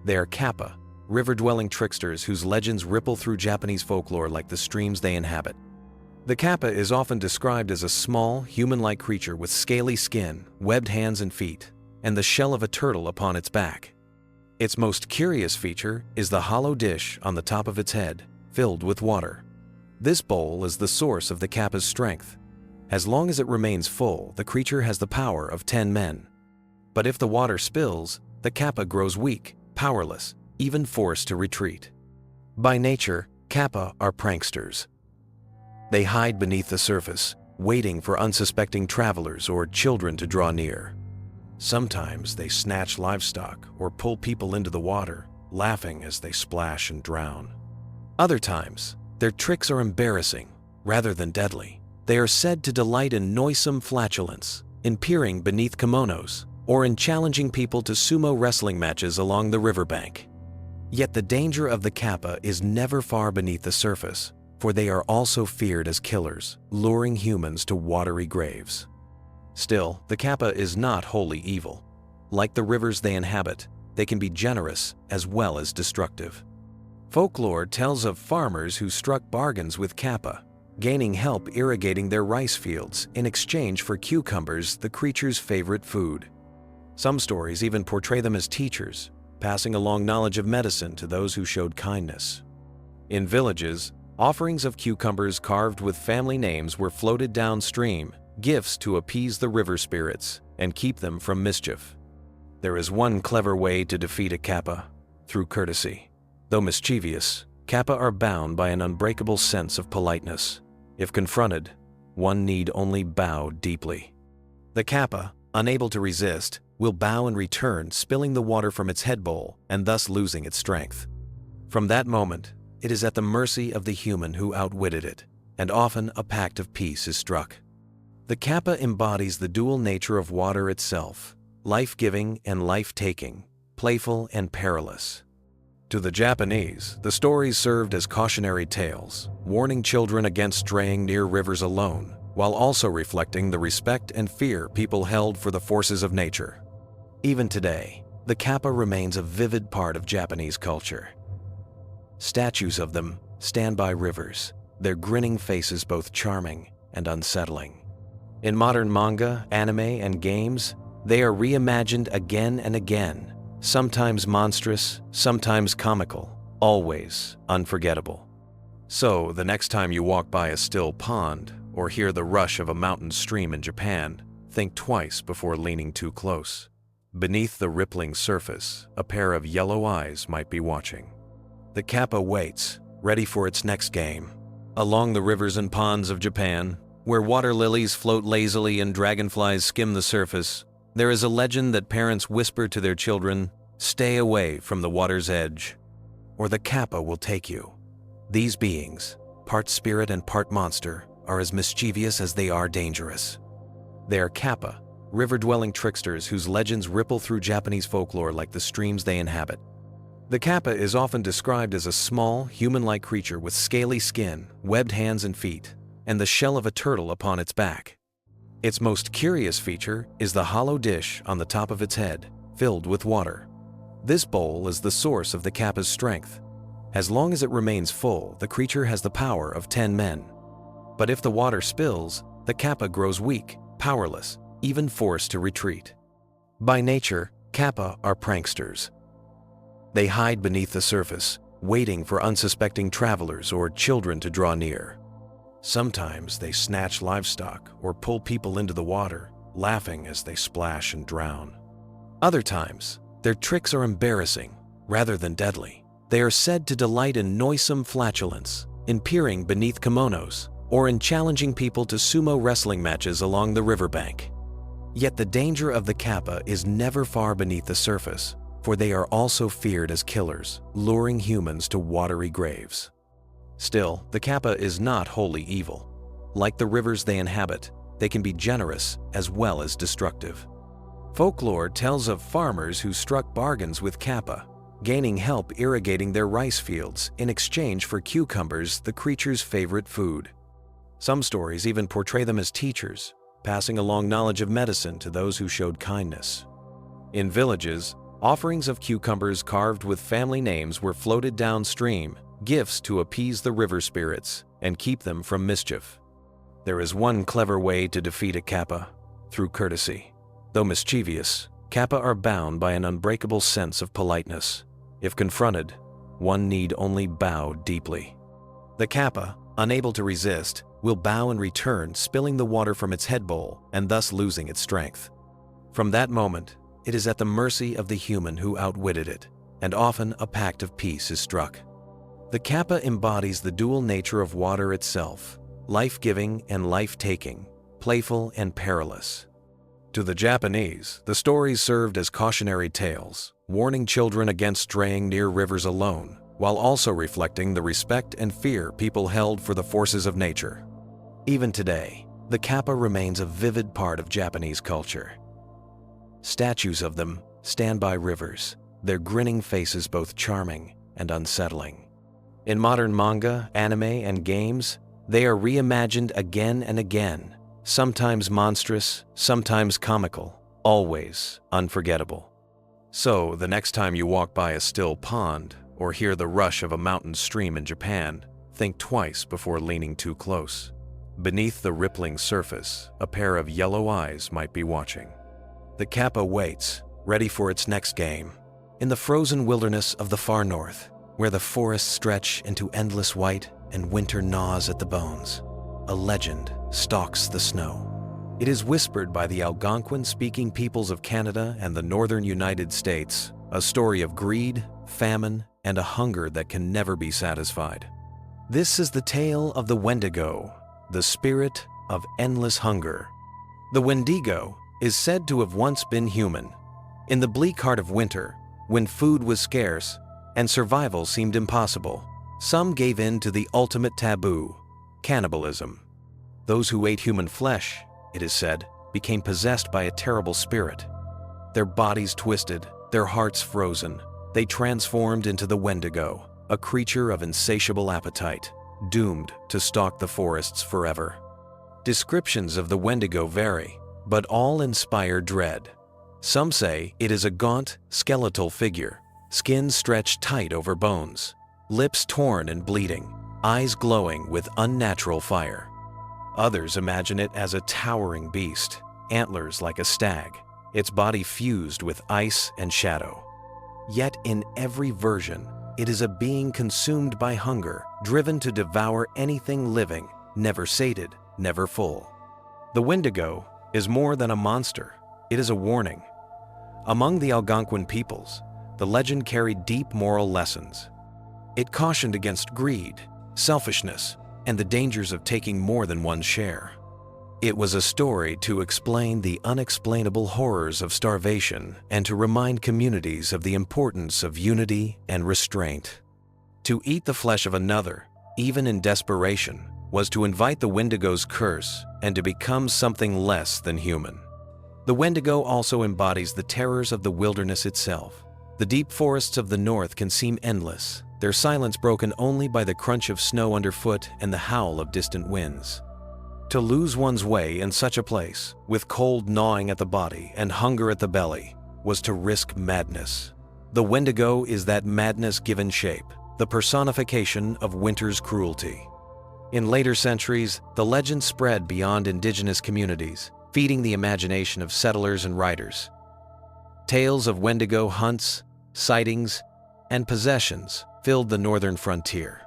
They are kappa, river-dwelling tricksters whose legends ripple through Japanese folklore like the streams they inhabit. The kappa is often described as a small, human-like creature with scaly skin, webbed hands and feet, and the shell of a turtle upon its back. Its most curious feature is the hollow dish on the top of its head, filled with water. This bowl is the source of the kappa's strength. As long as it remains full, the creature has the power of 10 men. But if the water spills, the kappa grows weak, powerless, even forced to retreat. By nature, kappa are pranksters. They hide beneath the surface, waiting for unsuspecting travelers or children to draw near. Sometimes they snatch livestock or pull people into the water, laughing as they splash and drown. Other times, their tricks are embarrassing rather than deadly. They are said to delight in noisome flatulence, in peering beneath kimonos, or in challenging people to sumo wrestling matches along the riverbank. Yet the danger of the kappa is never far beneath the surface, for they are also feared as killers, luring humans to watery graves. Still, the kappa is not wholly evil. Like the rivers they inhabit, they can be generous as well as destructive. Folklore tells of farmers who struck bargains with kappa, gaining help irrigating their rice fields in exchange for cucumbers, the creature's favorite food. Some stories even portray them as teachers, passing along knowledge of medicine to those who showed kindness. In villages, offerings of cucumbers carved with family names were floated downstream, gifts to appease the river spirits and keep them from mischief. There is one clever way to defeat a kappa: through courtesy. Though mischievous, kappa are bound by an unbreakable sense of politeness. If confronted, one need only bow deeply. The kappa, unable to resist, will bow in return, spilling the water from its head bowl and thus losing its strength. From that moment, it is at the mercy of the human who outwitted it, and often a pact of peace is struck. The kappa embodies the dual nature of water itself, life-giving and life-taking, playful and perilous. To the Japanese, the stories served as cautionary tales, warning children against straying near rivers alone, while also reflecting the respect and fear people held for the forces of nature. Even today, the kappa remains a vivid part of Japanese culture. Statues of them stand by rivers, their grinning faces both charming and unsettling. In modern manga, anime, and games, they are reimagined again and again, sometimes monstrous, sometimes comical, always unforgettable. So, the next time you walk by a still pond or hear the rush of a mountain stream in Japan, think twice before leaning too close. Beneath the rippling surface, a pair of yellow eyes might be watching. The kappa waits, ready for its next game. Along the rivers and ponds of Japan, where water lilies float lazily and dragonflies skim the surface, there is a legend that parents whisper to their children, "Stay away from the water's edge, or the kappa will take you." These beings, part spirit and part monster, are as mischievous as they are dangerous. They are kappa, river-dwelling tricksters whose legends ripple through Japanese folklore like the streams they inhabit. The kappa is often described as a small, human-like creature with scaly skin, webbed hands and feet, and the shell of a turtle upon its back. Its most curious feature is the hollow dish on the top of its head, filled with water. This bowl is the source of the kappa's strength. As long as it remains full, the creature has the power of 10 men. But if the water spills, the kappa grows weak, powerless, even forced to retreat. By nature, kappa are pranksters. They hide beneath the surface, waiting for unsuspecting travelers or children to draw near. Sometimes they snatch livestock or pull people into the water, laughing as they splash and drown. Other times, their tricks are embarrassing rather than deadly. They are said to delight in noisome flatulence, in peering beneath kimonos, or in challenging people to sumo wrestling matches along the riverbank. Yet the danger of the kappa is never far beneath the surface, for they are also feared as killers, luring humans to watery graves. Still, the kappa is not wholly evil. Like the rivers they inhabit, they can be generous as well as destructive. Folklore tells of farmers who struck bargains with kappa, gaining help irrigating their rice fields in exchange for cucumbers, the creature's favorite food. Some stories even portray them as teachers, passing along knowledge of medicine to those who showed kindness. In villages, offerings of cucumbers carved with family names were floated downstream, gifts to appease the river spirits and keep them from mischief. There is one clever way to defeat a kappa: through courtesy. Though mischievous, kappa are bound by an unbreakable sense of politeness. If confronted, one need only bow deeply. The kappa, unable to resist, will bow in return, spilling the water from its head bowl and thus losing its strength. From that moment, it is at the mercy of the human who outwitted it, and often a pact of peace is struck. The kappa embodies the dual nature of water itself, life-giving and life-taking, playful and perilous. To the Japanese, the stories served as cautionary tales, warning children against straying near rivers alone, while also reflecting the respect and fear people held for the forces of nature. Even today, the kappa remains a vivid part of Japanese culture. Statues of them stand by rivers, their grinning faces both charming and unsettling. In modern manga, anime, and games, they are reimagined again and again, sometimes monstrous, sometimes comical, always unforgettable. So, the next time you walk by a still pond or hear the rush of a mountain stream in Japan, think twice before leaning too close. Beneath the rippling surface, a pair of yellow eyes might be watching. The kappa waits, ready for its next game. In the frozen wilderness of the far north, where the forests stretch into endless white and winter gnaws at the bones, a legend stalks the snow. It is whispered by the Algonquin-speaking peoples of Canada and the northern United States, a story of greed, famine, and a hunger that can never be satisfied. This is the tale of the Wendigo, the spirit of endless hunger. The Wendigo is said to have once been human. In the bleak heart of winter, when food was scarce and survival seemed impossible, some gave in to the ultimate taboo: cannibalism. Those who ate human flesh, it is said, became possessed by a terrible spirit. Their bodies twisted, their hearts frozen, they transformed into the Wendigo, a creature of insatiable appetite, doomed to stalk the forests forever. Descriptions of the Wendigo vary, but all inspire dread. Some say it is a gaunt, skeletal figure, skin stretched tight over bones, lips torn and bleeding, eyes glowing with unnatural fire. Others imagine it as a towering beast, antlers like a stag, its body fused with ice and shadow. Yet in every version, it is a being consumed by hunger, driven to devour anything living, never sated, never full. The Wendigo is more than a monster, it is a warning. Among the Algonquin peoples, the legend carried deep moral lessons. It cautioned against greed, selfishness, and the dangers of taking more than one's share. It was a story to explain the unexplainable horrors of starvation and to remind communities of the importance of unity and restraint. To eat the flesh of another, even in desperation, was to invite the Wendigo's curse and to become something less than human. The Wendigo also embodies the terrors of the wilderness itself. The deep forests of the north can seem endless, their silence broken only by the crunch of snow underfoot and the howl of distant winds. To lose one's way in such a place, with cold gnawing at the body and hunger at the belly, was to risk madness. The Wendigo is that madness given shape, the personification of winter's cruelty. In later centuries, the legend spread beyond indigenous communities, feeding the imagination of settlers and writers. Tales of Wendigo hunts, sightings, and possessions filled the northern frontier.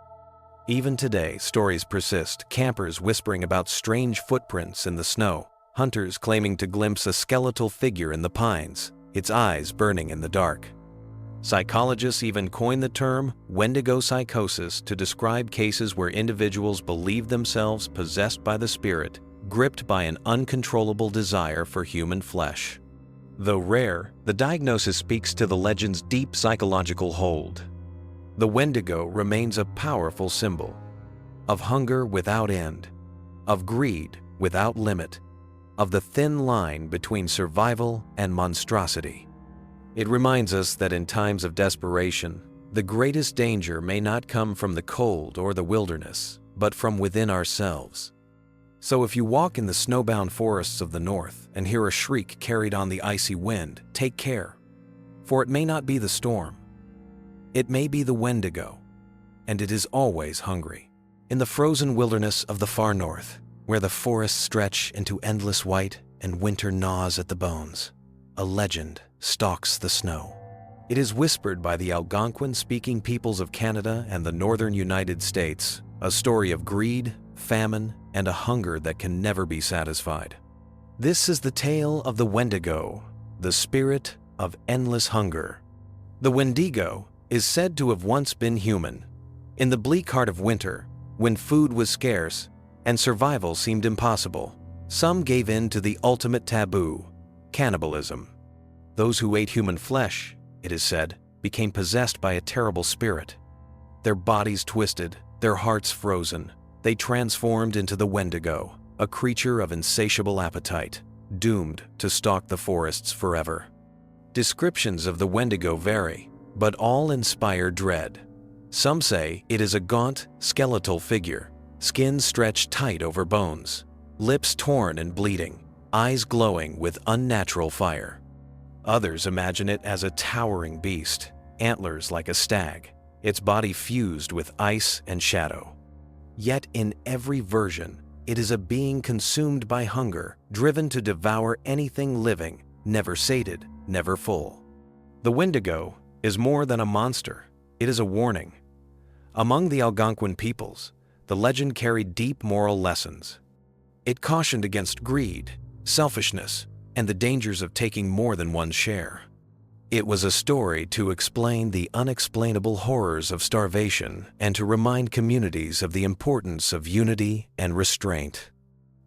Even today, stories persist, campers whispering about strange footprints in the snow, hunters claiming to glimpse a skeletal figure in the pines, its eyes burning in the dark. Psychologists even coined the term Wendigo psychosis to describe cases where individuals believe themselves possessed by the spirit, gripped by an uncontrollable desire for human flesh. Though rare, the diagnosis speaks to the legend's deep psychological hold. The Wendigo remains a powerful symbol, of hunger without end, of greed without limit, of the thin line between survival and monstrosity. It reminds us that in times of desperation, the greatest danger may not come from the cold or the wilderness, but from within ourselves. So if you walk in the snowbound forests of the north and hear a shriek carried on the icy wind, take care, for it may not be the storm. It may be the Wendigo, and it is always hungry. In the frozen wilderness of the far north, where the forests stretch into endless white and winter gnaws at the bones, a legend stalks the snow. It is whispered by the Algonquin-speaking peoples of Canada and the northern United States, a story of greed, famine, and a hunger that can never be satisfied. This is the tale of the Wendigo, the spirit of endless hunger. The Wendigo is said to have once been human. In the bleak heart of winter, when food was scarce and survival seemed impossible, some gave in to the ultimate taboo, cannibalism. Those who ate human flesh, it is said, became possessed by a terrible spirit. Their bodies twisted, their hearts frozen. They transformed into the Wendigo, a creature of insatiable appetite, doomed to stalk the forests forever. Descriptions of the Wendigo vary, but all inspire dread. Some say it is a gaunt, skeletal figure, skin stretched tight over bones, lips torn and bleeding, eyes glowing with unnatural fire. Others imagine it as a towering beast, antlers like a stag, its body fused with ice and shadow. Yet in every version, it is a being consumed by hunger, driven to devour anything living, never sated, never full. The Wendigo is more than a monster, it is a warning. Among the Algonquin peoples, the legend carried deep moral lessons. It cautioned against greed, selfishness, and the dangers of taking more than one's share. It was a story to explain the unexplainable horrors of starvation and to remind communities of the importance of unity and restraint.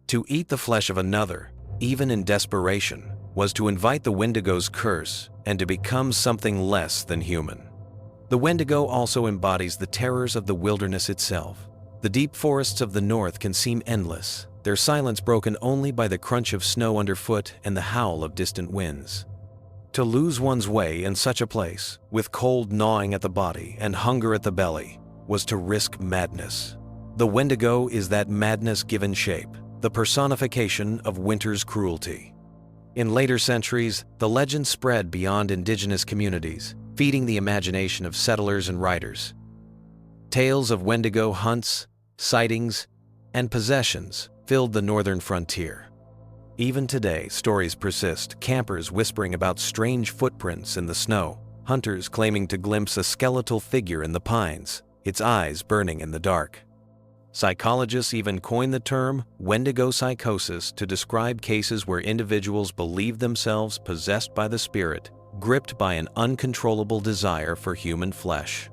To eat the flesh of another, even in desperation, was to invite the Wendigo's curse and to become something less than human. The Wendigo also embodies the terrors of the wilderness itself. The deep forests of the north can seem endless, their silence broken only by the crunch of snow underfoot and the howl of distant winds. To lose one's way in such a place, with cold gnawing at the body and hunger at the belly, was to risk madness. The Wendigo is that madness given shape, the personification of winter's cruelty. In later centuries, the legend spread beyond indigenous communities, feeding the imagination of settlers and writers. Tales of Wendigo hunts, sightings, and possessions filled the northern frontier. Even today, stories persist, campers whispering about strange footprints in the snow, hunters claiming to glimpse a skeletal figure in the pines, its eyes burning in the dark. Psychologists even coined the term Wendigo psychosis to describe cases where individuals believe themselves possessed by the spirit, gripped by an uncontrollable desire for human flesh.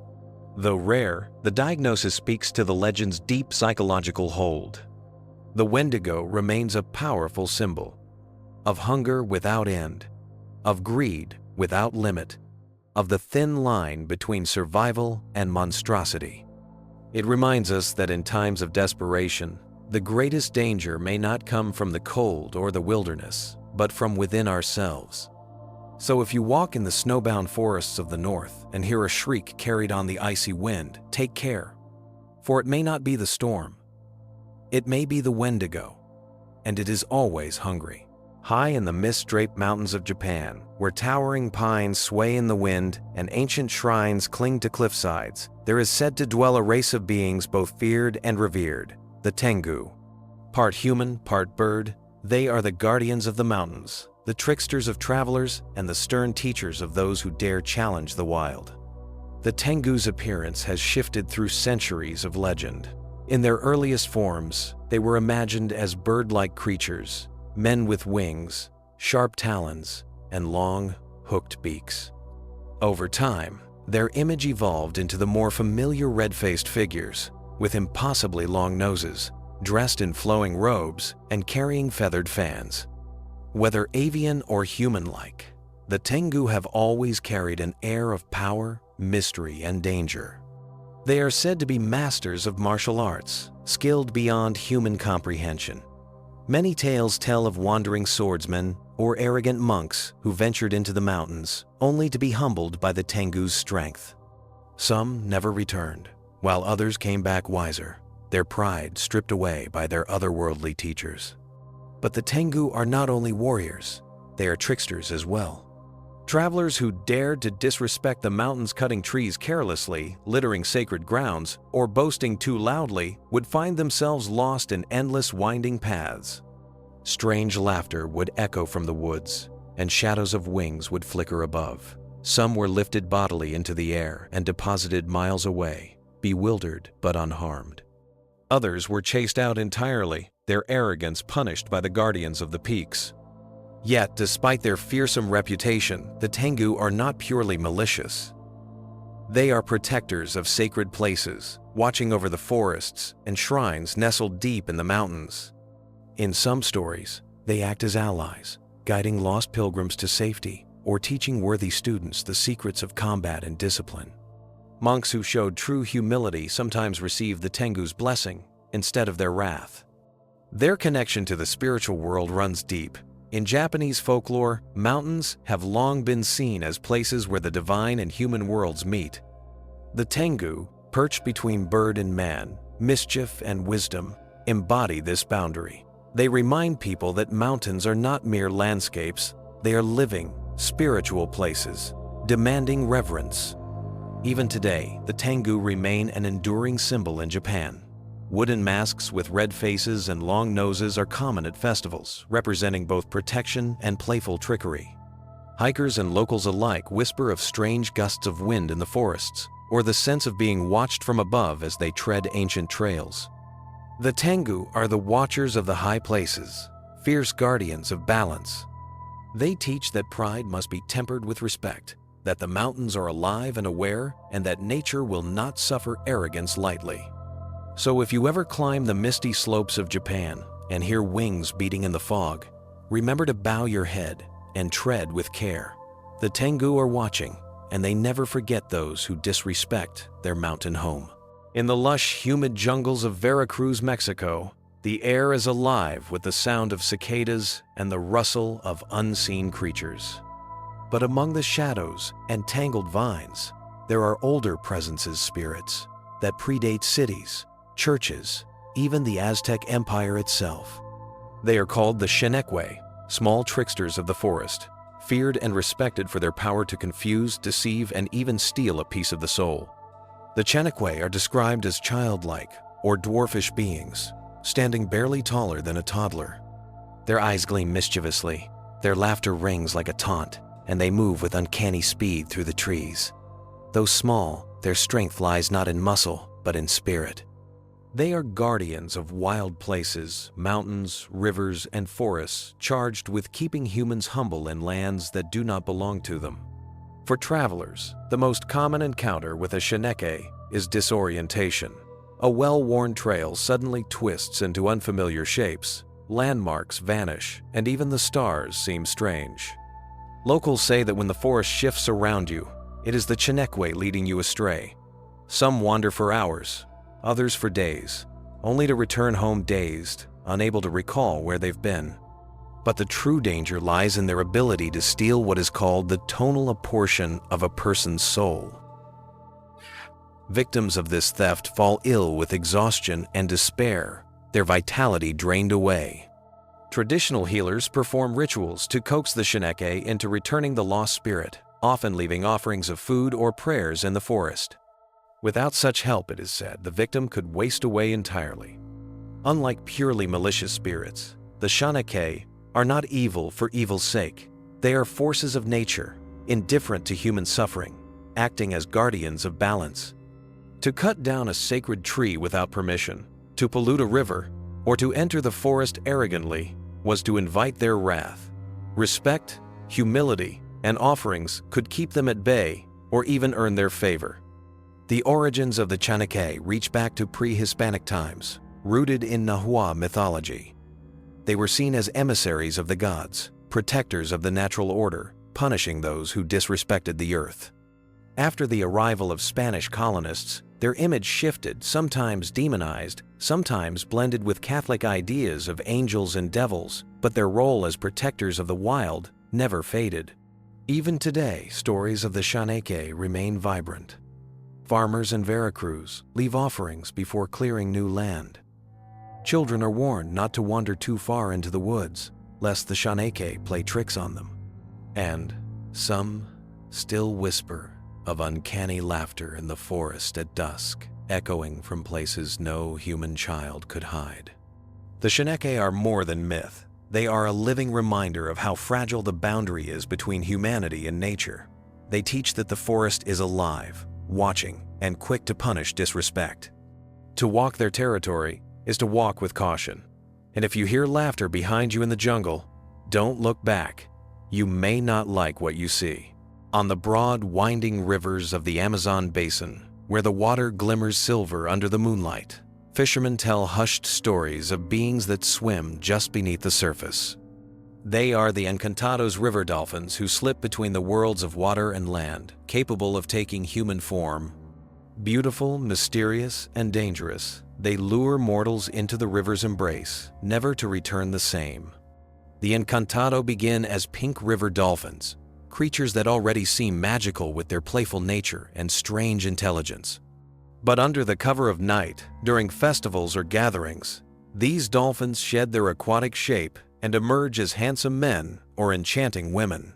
Though rare, the diagnosis speaks to the legend's deep psychological hold. The Wendigo remains a powerful symbol of hunger without end, of greed without limit, of the thin line between survival and monstrosity. It reminds us that in times of desperation, the greatest danger may not come from the cold or the wilderness, but from within ourselves. So if you walk in the snowbound forests of the north and hear a shriek carried on the icy wind, take care, for it may not be the storm. It may be the Wendigo, and it is always hungry. High in the mist-draped mountains of Japan, where towering pines sway in the wind and ancient shrines cling to cliffsides, there is said to dwell a race of beings both feared and revered, the Tengu. Part human, part bird, they are the guardians of the mountains, the tricksters of travelers, and the stern teachers of those who dare challenge the wild. The Tengu's appearance has shifted through centuries of legend. In their earliest forms, they were imagined as bird-like creatures, men with wings, sharp talons, and long, hooked beaks. Over time, their image evolved into the more familiar red-faced figures, with impossibly long noses, dressed in flowing robes, and carrying feathered fans. Whether avian or human-like, the Tengu have always carried an air of power, mystery, and danger. They are said to be masters of martial arts, skilled beyond human comprehension. Many tales tell of wandering swordsmen or arrogant monks who ventured into the mountains only to be humbled by the Tengu's strength. Some never returned, while others came back wiser, their pride stripped away by their otherworldly teachers. But the Tengu are not only warriors, they are tricksters as well. Travelers who dared to disrespect the mountains, cutting trees carelessly, littering sacred grounds, or boasting too loudly would find themselves lost in endless winding paths. Strange laughter would echo from the woods, and shadows of wings would flicker above. Some were lifted bodily into the air and deposited miles away, bewildered but unharmed. Others were chased out entirely, their arrogance punished by the guardians of the peaks. Yet, despite their fearsome reputation, the Tengu are not purely malicious. They are protectors of sacred places, watching over the forests and shrines nestled deep in the mountains. In some stories, they act as allies, guiding lost pilgrims to safety or teaching worthy students the secrets of combat and discipline. Monks who showed true humility sometimes received the Tengu's blessing instead of their wrath. Their connection to the spiritual world runs deep. In Japanese folklore, mountains have long been seen as places where the divine and human worlds meet. The Tengu, perched between bird and man, mischief and wisdom, embody this boundary. They remind people that mountains are not mere landscapes, they are living, spiritual places, demanding reverence. Even today, the Tengu remain an enduring symbol in Japan. Wooden masks with red faces and long noses are common at festivals, representing both protection and playful trickery. Hikers and locals alike whisper of strange gusts of wind in the forests, or the sense of being watched from above as they tread ancient trails. The Tengu are the watchers of the high places, fierce guardians of balance. They teach that pride must be tempered with respect, that the mountains are alive and aware, and that nature will not suffer arrogance lightly. So if you ever climb the misty slopes of Japan and hear wings beating in the fog, remember to bow your head and tread with care. The Tengu are watching, and they never forget those who disrespect their mountain home. In the lush, humid jungles of Veracruz, Mexico, the air is alive with the sound of cicadas and the rustle of unseen creatures. But among the shadows and tangled vines, there are older presences, spirits that predate cities, churches, even the Aztec Empire itself. They are called the Xenekwe, small tricksters of the forest, feared and respected for their power to confuse, deceive, and even steal a piece of the soul. The Xenekwe are described as childlike or dwarfish beings, standing barely taller than a toddler. Their eyes gleam mischievously, their laughter rings like a taunt, and they move with uncanny speed through the trees. Though small, their strength lies not in muscle, but in spirit. They are guardians of wild places, mountains, rivers, and forests, charged with keeping humans humble in lands that do not belong to them. For travelers, the most common encounter with a Xenekwe is disorientation. A well-worn trail suddenly twists into unfamiliar shapes, landmarks vanish, and even the stars seem strange. Locals say that when the forest shifts around you, it is the Xenekwe leading you astray. Some wander for hours, others for days, only to return home dazed, unable to recall where they've been. But the true danger lies in their ability to steal what is called the tonal portion of a person's soul. Victims of this theft fall ill with exhaustion and despair, their vitality drained away. Traditional healers perform rituals to coax the Xenekwe into returning the lost spirit, often leaving offerings of food or prayers in the forest. Without such help, it is said, the victim could waste away entirely. Unlike purely malicious spirits, the Xenekwe are not evil for evil's sake. They are forces of nature, indifferent to human suffering, acting as guardians of balance. To cut down a sacred tree without permission, to pollute a river, or to enter the forest arrogantly was to invite their wrath. Respect, humility, and offerings could keep them at bay or even earn their favor. The origins of the Xenekwe reach back to pre-Hispanic times, rooted in Nahua mythology. They were seen as emissaries of the gods, protectors of the natural order, punishing those who disrespected the earth. After the arrival of Spanish colonists, Their image shifted, sometimes demonized, sometimes blended with Catholic ideas of angels and devils, but their role as protectors of the wild never faded. Even today, stories of the Shaneke remain vibrant. Farmers in Veracruz leave offerings before clearing new land. Children are warned not to wander too far into the woods, lest the Shaneke play tricks on them. And some still whisper of uncanny laughter in the forest at dusk, echoing from places no human child could hide. The Shaneke are more than myth. They are a living reminder of how fragile the boundary is between humanity and nature. They teach that the forest is alive, watching, and quick to punish disrespect. To walk their territory is to walk with caution. And if you hear laughter behind you in the jungle, don't look back. You may not like what you see. On the broad, winding rivers of the Amazon basin, where the water glimmers silver under the moonlight, fishermen tell hushed stories of beings that swim just beneath the surface. They are the Encantados river dolphins who slip between the worlds of water and land, capable of taking human form. Beautiful, mysterious, and dangerous, they lure mortals into the river's embrace, never to return the same. The Encantado begin as pink river dolphins, creatures that already seem magical with their playful nature and strange intelligence. But under the cover of night, during festivals or gatherings, these dolphins shed their aquatic shape and emerge as handsome men or enchanting women.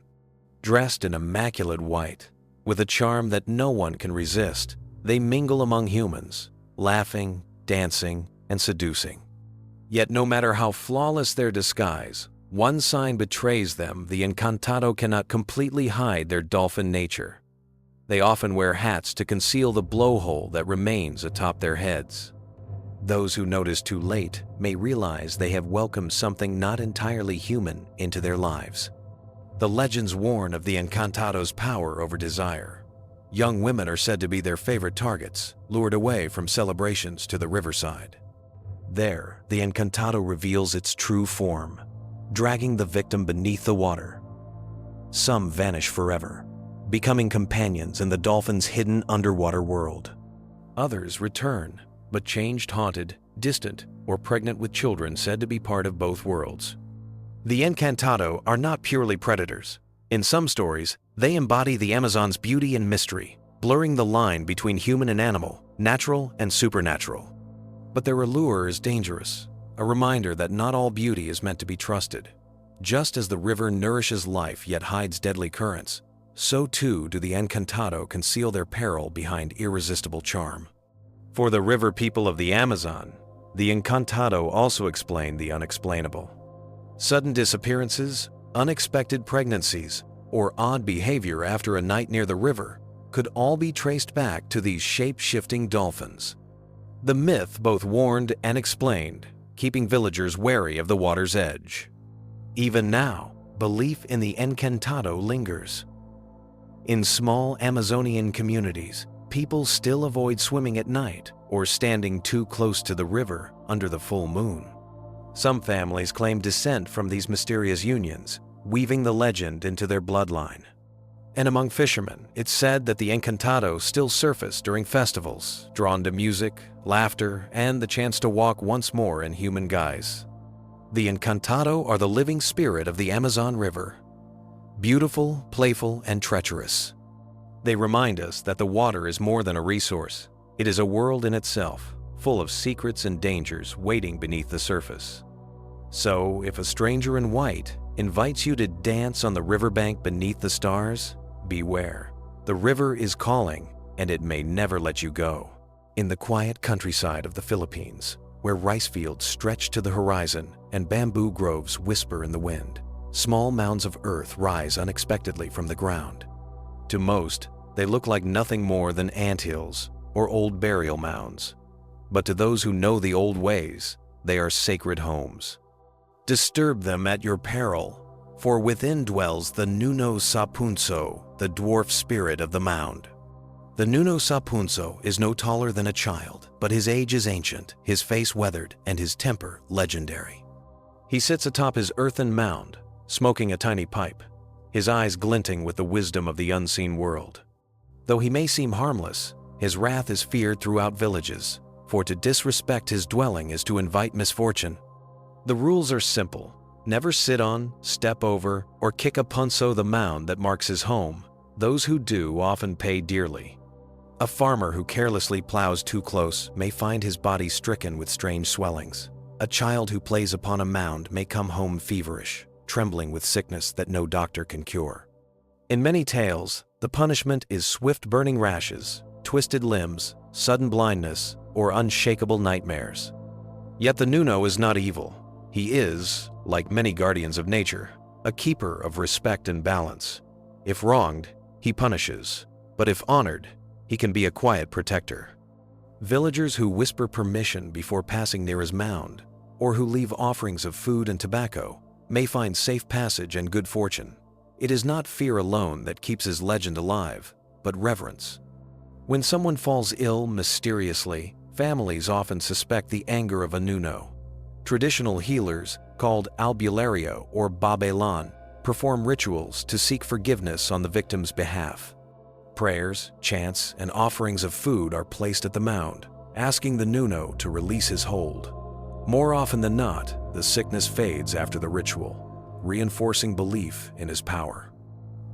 Dressed in immaculate white, with a charm that no one can resist, they mingle among humans, laughing, dancing, and seducing. Yet no matter how flawless their disguise, one sign betrays them: the Encantado cannot completely hide their dolphin nature. They often wear hats to conceal the blowhole that remains atop their heads. Those who notice too late may realize they have welcomed something not entirely human into their lives. The legends warn of the Encantado's power over desire. Young women are said to be their favorite targets, lured away from celebrations to the riverside. There, the Encantado reveals its true form, dragging the victim beneath the water. Some vanish forever, becoming companions in the dolphin's hidden underwater world. Others return, but changed, haunted, distant, or pregnant with children said to be part of both worlds. The Encantado are not purely predators. In some stories, they embody the Amazon's beauty and mystery, blurring the line between human and animal, natural and supernatural. But their allure is dangerous, a reminder that not all beauty is meant to be trusted. Just as the river nourishes life yet hides deadly currents, so too do the Encantado conceal their peril behind irresistible charm. For the river people of the Amazon, the Encantado also explain the unexplainable. Sudden disappearances, unexpected pregnancies, or odd behavior after a night near the river could all be traced back to these shape-shifting dolphins. The myth both warned and explained, keeping villagers wary of the water's edge. Even now, belief in the Encantado lingers. In small Amazonian communities, people still avoid swimming at night or standing too close to the river under the full moon. Some families claim descent from these mysterious unions, weaving the legend into their bloodline. And among fishermen, it's said that the Encantado still surface during festivals, drawn to music, laughter, and the chance to walk once more in human guise. The Encantado are the living spirit of the Amazon River. Beautiful, playful, and treacherous. They remind us that the water is more than a resource. It is a world in itself, full of secrets and dangers waiting beneath the surface. So, if a stranger in white invites you to dance on the riverbank beneath the stars, beware. The river is calling, and it may never let you go. In the quiet countryside of the Philippines, where rice fields stretch to the horizon and bamboo groves whisper in the wind, small mounds of earth rise unexpectedly from the ground. To most, they look like nothing more than anthills or old burial mounds. But to those who know the old ways, they are sacred homes. Disturb them at your peril, for within dwells the Nuno Sapunso, the dwarf spirit of the mound. The Nuno Sapunso is no taller than a child, but his age is ancient, his face weathered, and his temper legendary. He sits atop his earthen mound, smoking a tiny pipe, his eyes glinting with the wisdom of the unseen world. Though he may seem harmless, His wrath is feared throughout villages, for to disrespect his dwelling is to invite misfortune. The rules are simple. Never sit on, step over, or kick a punso the mound that marks his home. Those who do often pay dearly. A farmer who carelessly plows too close may find his body stricken with strange swellings. A child who plays upon a mound may come home feverish, trembling with sickness that no doctor can cure. In many tales, the punishment is swift burning rashes, twisted limbs, sudden blindness, or unshakable nightmares. Yet the Nuno is not evil. He is, like many guardians of nature, a keeper of respect and balance. If wronged, he punishes, but if honored, he can be a quiet protector. Villagers who whisper permission before passing near his mound, or who leave offerings of food and tobacco, may find safe passage and good fortune. It is not fear alone that keeps his legend alive, but reverence. When someone falls ill mysteriously, families often suspect the anger of a Nuno. Traditional healers, called albulario or babelan, perform rituals to seek forgiveness on the victim's behalf. Prayers, chants, and offerings of food are placed at the mound, asking the Nuno to release his hold. More often than not, the sickness fades after the ritual, reinforcing belief in his power.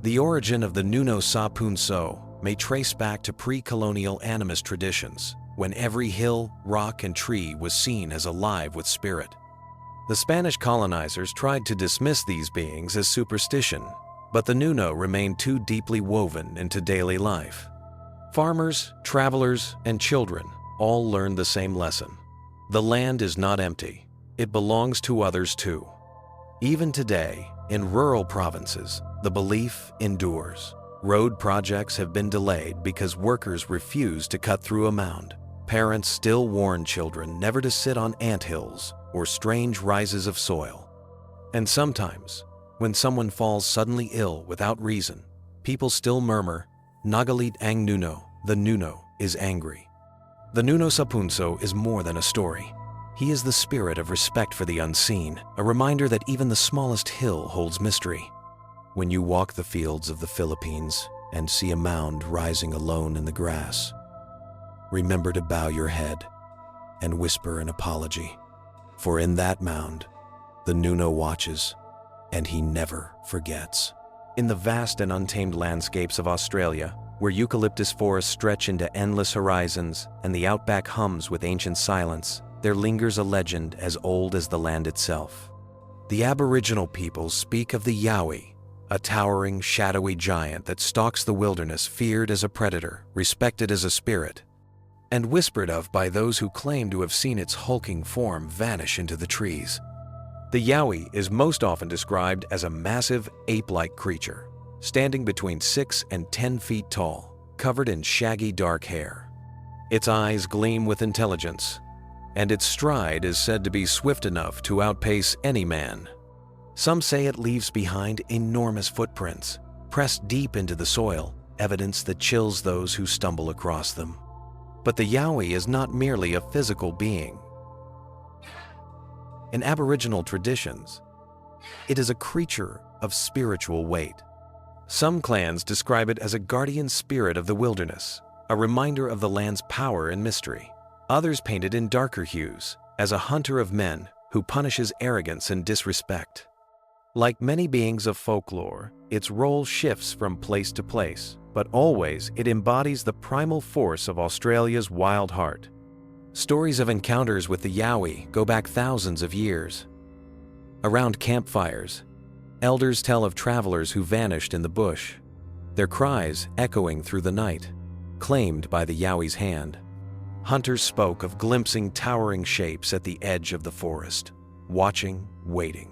The origin of the Nuno sa punso may trace back to pre-colonial animist traditions, when every hill, rock, and tree was seen as alive with spirit. The Spanish colonizers tried to dismiss these beings as superstition, but the Nuno remained too deeply woven into daily life. Farmers, travelers, and children all learned the same lesson. The land is not empty. It belongs to others too. Even today, in rural provinces, the belief endures. Road projects have been delayed because workers refuse to cut through a mound. Parents still warn children never to sit on anthills or strange rises of soil. And sometimes, when someone falls suddenly ill without reason, people still murmur, "Nagalit ang Nuno," the Nuno is angry. The Nuno sa punso is more than a story. He is the spirit of respect for the unseen, a reminder that even the smallest hill holds mystery. When you walk the fields of the Philippines and see a mound rising alone in the grass, remember to bow your head and whisper an apology, for in that mound, the Nuno watches, and he never forgets. In the vast and untamed landscapes of Australia, where eucalyptus forests stretch into endless horizons and the outback hums with ancient silence, there lingers a legend as old as the land itself. The Aboriginal peoples speak of the Yowie, a towering, shadowy giant that stalks the wilderness, feared as a predator, respected as a spirit, and whispered of by those who claim to have seen its hulking form vanish into the trees. The Yowie is most often described as a massive, ape-like creature, standing between 6 and 10 feet tall, covered in shaggy dark hair. Its eyes gleam with intelligence, and its stride is said to be swift enough to outpace any man. Some say it leaves behind enormous footprints, pressed deep into the soil, evidence that chills those who stumble across them. But the Yowie is not merely a physical being. In Aboriginal traditions, it is a creature of spiritual weight. Some clans describe it as a guardian spirit of the wilderness, a reminder of the land's power and mystery. Others paint it in darker hues, as a hunter of men who punishes arrogance and disrespect. Like many beings of folklore, its role shifts from place to place, but always it embodies the primal force of Australia's wild heart. Stories of encounters with the Yowie go back thousands of years. Around campfires, elders tell of travelers who vanished in the bush, their cries echoing through the night, claimed by the Yowie's hand. Hunters spoke of glimpsing towering shapes at the edge of the forest, watching, waiting.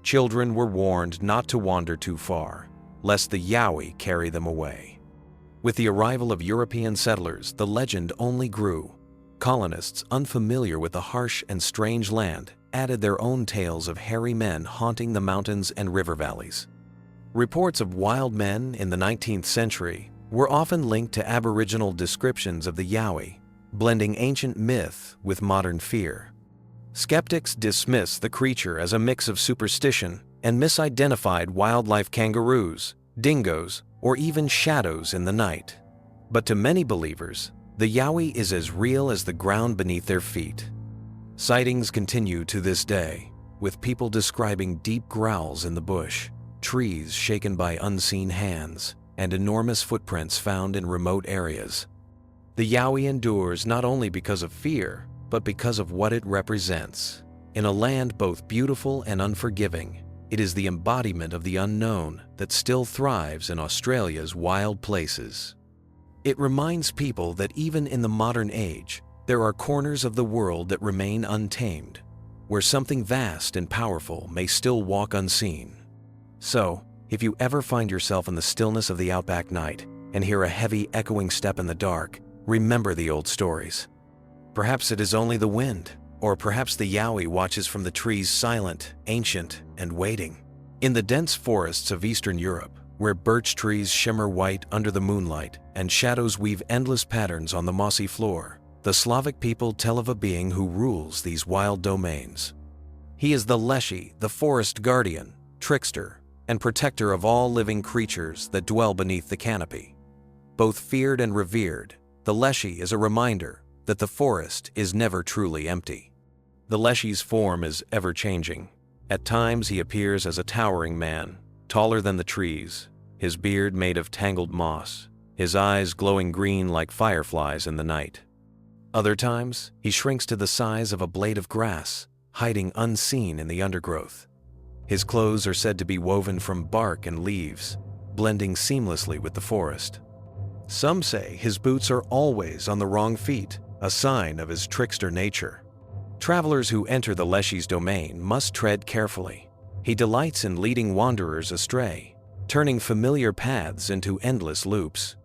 Children were warned not to wander too far, lest the Yowie carry them away. With the arrival of European settlers, the legend only grew. Colonists unfamiliar with the harsh and strange land added their own tales of hairy men haunting the mountains and river valleys. Reports of wild men in the 19th century were often linked to Aboriginal descriptions of the Yowie, blending ancient myth with modern fear. Skeptics dismiss the creature as a mix of superstition and misidentified wildlife kangaroos, dingoes, or even shadows in the night. But to many believers, The Yowie is as real as the ground beneath their feet. Sightings continue to this day, with people describing deep growls in the bush, trees shaken by unseen hands, and enormous footprints found in remote areas. The Yowie endures not only because of fear, but because of what it represents. In a land both beautiful and unforgiving, it is the embodiment of the unknown that still thrives in Australia's wild places. It reminds people that even in the modern age, there are corners of the world that remain untamed, where something vast and powerful may still walk unseen. So, if you ever find yourself in the stillness of the outback night and hear a heavy echoing step in the dark, remember the old stories. Perhaps it is only the wind, or perhaps the Yowie watches from the trees, silent, ancient, and waiting. In the dense forests of Eastern Europe, where birch trees shimmer white under the moonlight and shadows weave endless patterns on the mossy floor, the Slavic people tell of a being who rules these wild domains. He is the Leshy, the forest guardian, trickster, and protector of all living creatures that dwell beneath the canopy. Both feared and revered, the Leshy is a reminder that the forest is never truly empty. The Leshy's form is ever-changing. At times he appears as a towering man, taller than the trees, his beard made of tangled moss, his eyes glowing green like fireflies in the night. Other times, he shrinks to the size of a blade of grass, hiding unseen in the undergrowth. His clothes are said to be woven from bark and leaves, blending seamlessly with the forest. Some say his boots are always on the wrong feet, a sign of his trickster nature. Travelers who enter the Leshy's domain must tread carefully. He delights in leading wanderers astray, turning familiar paths into endless loops.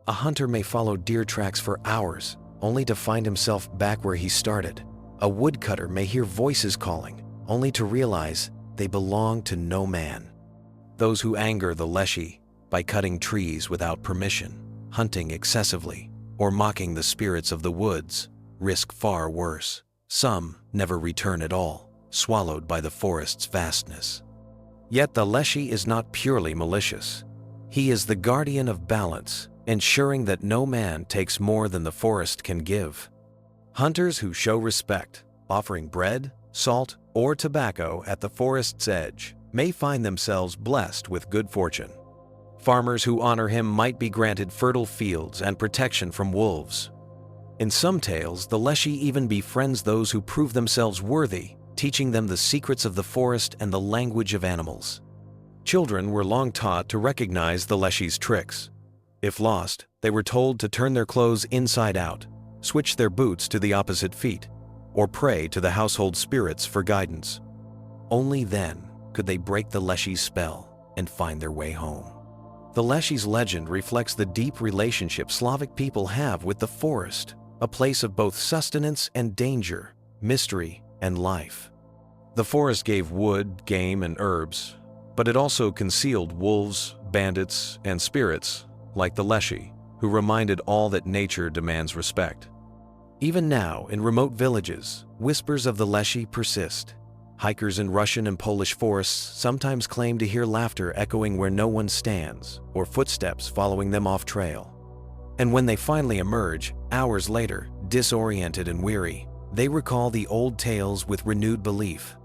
A hunter may follow deer tracks for hours, only to find himself back where he started. A woodcutter may hear voices calling, only to realize they belong to no man. Those who anger the Leshy by cutting trees without permission, hunting excessively, or mocking the spirits of the woods risk far worse. Some never return at all, swallowed by the forest's vastness. Yet the Leshy is not purely malicious. He is the guardian of balance, ensuring that no man takes more than the forest can give. Hunters who show respect, offering bread, salt, or tobacco at the forest's edge, may find themselves blessed with good fortune. Farmers who honor him might be granted fertile fields and protection from wolves. In some tales, the Leshy even befriends those who prove themselves worthy, teaching them the secrets of the forest and the language of animals. Children were long taught to recognize the Leshy's tricks. If lost, they were told to turn their clothes inside out, switch their boots to the opposite feet, or pray to the household spirits for guidance. Only then could they break the Leshy's spell and find their way home. The Leshy's legend reflects the deep relationship Slavic people have with the forest, a place of both sustenance and danger, mystery and life. The forest gave wood, game, and herbs, but it also concealed wolves, bandits, and spirits, like the Leshy, who reminded all that nature demands respect. Even now, in remote villages, whispers of the Leshy persist. Hikers in Russian and Polish forests sometimes claim to hear laughter echoing where no one stands, or footsteps following them off trail. And when they finally emerge, hours later, disoriented and weary, they recall the old tales with renewed belief.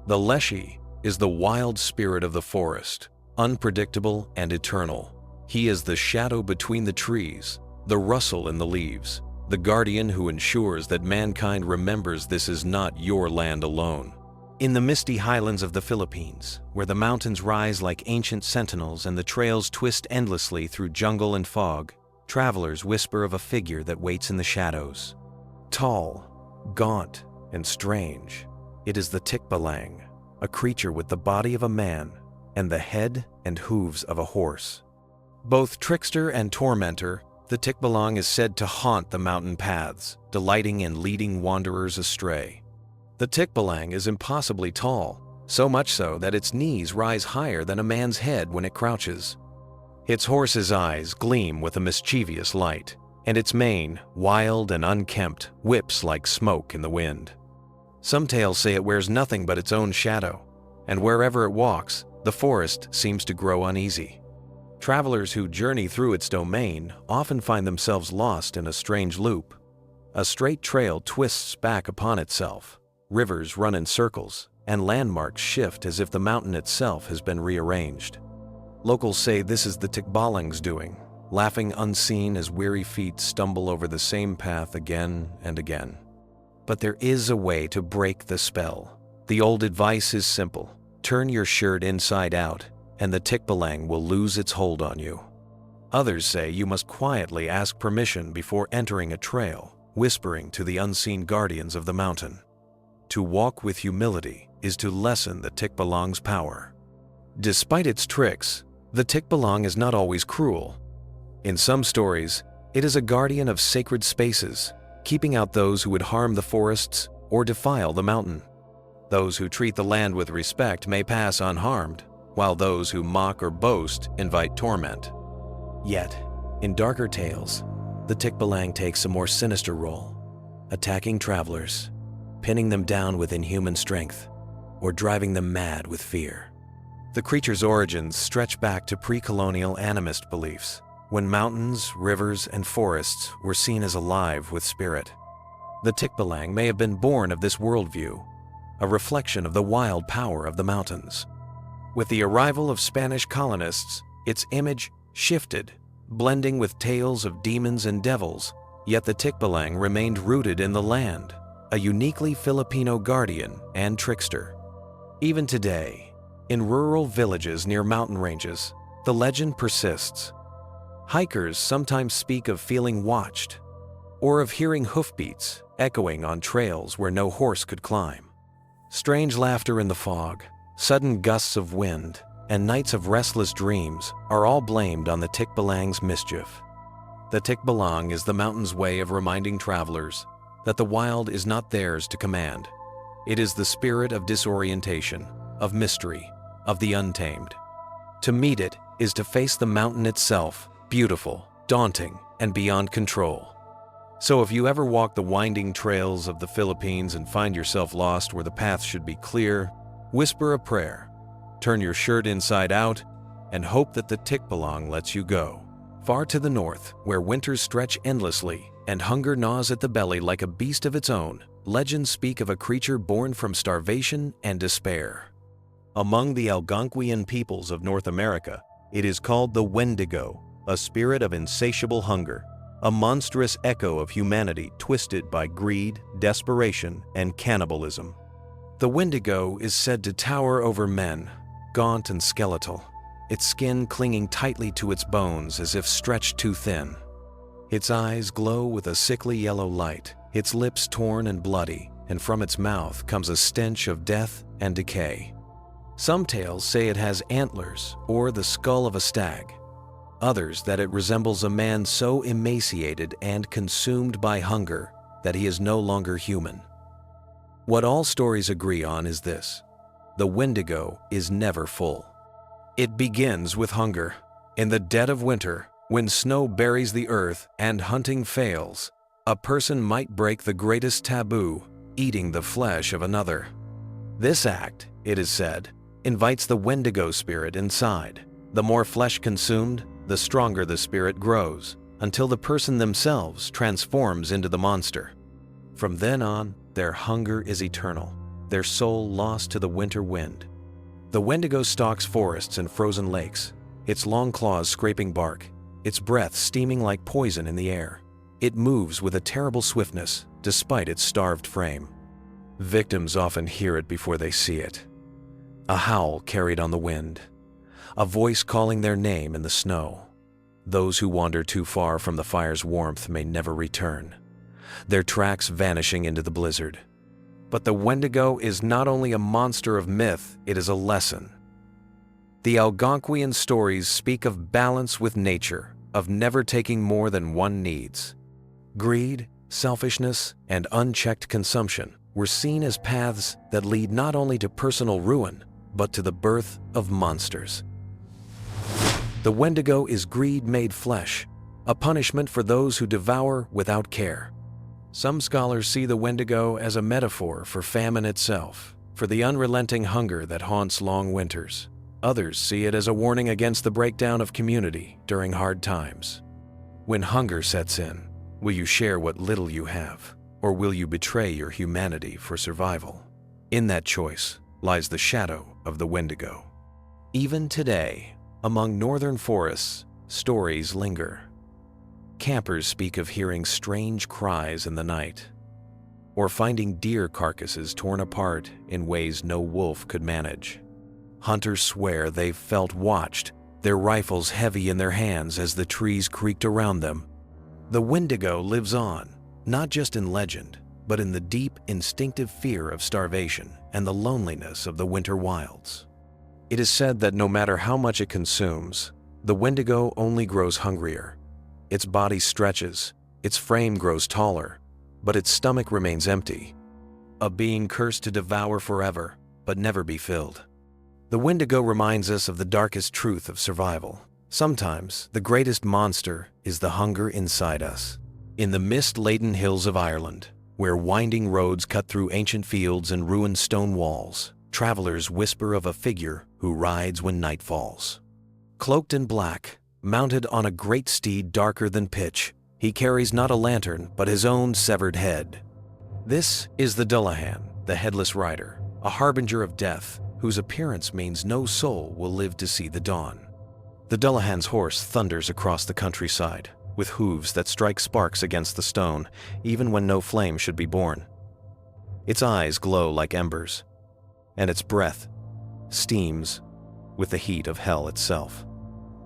The Leshy is the wild spirit of the forest, unpredictable and eternal. He is the shadow between the trees, the rustle in the leaves, the guardian who ensures that mankind remembers this is not your land alone. In the misty highlands of the Philippines, where the mountains rise like ancient sentinels and the trails twist endlessly through jungle and fog, travelers whisper of a figure that waits in the shadows. Tall, gaunt, and strange, it is the Tikbalang, a creature with the body of a man and the head and hooves of a horse. Both trickster and tormentor, the Tikbalang is said to haunt the mountain paths, delighting in leading wanderers astray. The Tikbalang is impossibly tall, so much so that its knees rise higher than a man's head when it crouches. Its horse's eyes gleam with a mischievous light, and its mane, wild and unkempt, whips like smoke in the wind. Some tales say it wears nothing but its own shadow, and wherever it walks, the forest seems to grow uneasy. Travelers who journey through its domain often find themselves lost in a strange loop. A straight trail twists back upon itself, rivers run in circles, and landmarks shift as if the mountain itself has been rearranged. Locals say this is the Tikbalang's doing, laughing unseen as weary feet stumble over the same path again and again. But there is a way to break the spell. The old advice is simple: turn your shirt inside out, and the Tikbalang will lose its hold on you. Others say you must quietly ask permission before entering a trail, whispering to the unseen guardians of the mountain. To walk with humility is to lessen the Tikbalang's power. Despite its tricks, the Tikbalang is not always cruel. In some stories, it is a guardian of sacred spaces, keeping out those who would harm the forests or defile the mountain. Those who treat the land with respect may pass unharmed, while those who mock or boast invite torment. Yet, in darker tales, the Tikbalang takes a more sinister role, attacking travelers, pinning them down with inhuman strength, or driving them mad with fear. The creature's origins stretch back to pre-colonial animist beliefs, when mountains, rivers, and forests were seen as alive with spirit. The Tikbalang may have been born of this worldview, a reflection of the wild power of the mountains. With the arrival of Spanish colonists, its image shifted, blending with tales of demons and devils, yet the Tikbalang remained rooted in the land, a uniquely Filipino guardian and trickster. Even today, in rural villages near mountain ranges, the legend persists. Hikers sometimes speak of feeling watched, or of hearing hoofbeats echoing on trails where no horse could climb. Strange laughter in the fog, sudden gusts of wind, and nights of restless dreams are all blamed on the Tikbalang's mischief. The Tikbalang is the mountain's way of reminding travelers that the wild is not theirs to command. It is the spirit of disorientation, of mystery, of the untamed. To meet it is to face the mountain itself, beautiful, daunting, and beyond control. So if you ever walk the winding trails of the Philippines and find yourself lost where the path should be clear, whisper a prayer, turn your shirt inside out, and hope that the Tikbalang lets you go. Far to the north, where winters stretch endlessly and hunger gnaws at the belly like a beast of its own, legends speak of a creature born from starvation and despair. Among the Algonquian peoples of North America, it is called the Wendigo, a spirit of insatiable hunger, a monstrous echo of humanity twisted by greed, desperation, and cannibalism. The Wendigo is said to tower over men, gaunt and skeletal, its skin clinging tightly to its bones as if stretched too thin. Its eyes glow with a sickly yellow light, its lips torn and bloody, and from its mouth comes a stench of death and decay. Some tales say it has antlers or the skull of a stag. Others that it resembles a man so emaciated and consumed by hunger that he is no longer human. What all stories agree on is this: the Wendigo is never full. It begins with hunger. In the dead of winter, when snow buries the earth and hunting fails, a person might break the greatest taboo, eating the flesh of another. This act, it is said, invites the Wendigo spirit inside. The more flesh consumed, the stronger the spirit grows, until the person themselves transforms into the monster. From then on, their hunger is eternal, their soul lost to the winter wind. The Wendigo stalks forests and frozen lakes, its long claws scraping bark, its breath steaming like poison in the air. It moves with a terrible swiftness, despite its starved frame. Victims often hear it before they see it. A howl carried on the wind, a voice calling their name in the snow. Those who wander too far from the fire's warmth may never return, their tracks vanishing into the blizzard. But the Wendigo is not only a monster of myth, it is a lesson. The Algonquian stories speak of balance with nature, of never taking more than one needs. Greed, selfishness, and unchecked consumption were seen as paths that lead not only to personal ruin, but to the birth of monsters. The Wendigo is greed made flesh, a punishment for those who devour without care. Some scholars see the Wendigo as a metaphor for famine itself, for the unrelenting hunger that haunts long winters. Others see it as a warning against the breakdown of community during hard times. When hunger sets in, will you share what little you have, or will you betray your humanity for survival? In that choice lies the shadow of the Wendigo. Even today, among northern forests, stories linger. Campers speak of hearing strange cries in the night, or finding deer carcasses torn apart in ways no wolf could manage. Hunters swear they've felt watched, their rifles heavy in their hands as the trees creaked around them. The Wendigo lives on, not just in legend, but in the deep, instinctive fear of starvation and the loneliness of the winter wilds. It is said that no matter how much it consumes, the Wendigo only grows hungrier. Its body stretches, its frame grows taller, but its stomach remains empty, a being cursed to devour forever, but never be filled. The Wendigo reminds us of the darkest truth of survival. Sometimes, the greatest monster is the hunger inside us. In the mist-laden hills of Ireland, where winding roads cut through ancient fields and ruined stone walls, travelers whisper of a figure who rides when night falls. Cloaked in black, mounted on a great steed darker than pitch, he carries not a lantern but his own severed head. This is the Dullahan, the headless rider, a harbinger of death, whose appearance means no soul will live to see the dawn. The Dullahan's horse thunders across the countryside, with hooves that strike sparks against the stone, even when no flame should be born. Its eyes glow like embers, and its breath steams with the heat of hell itself.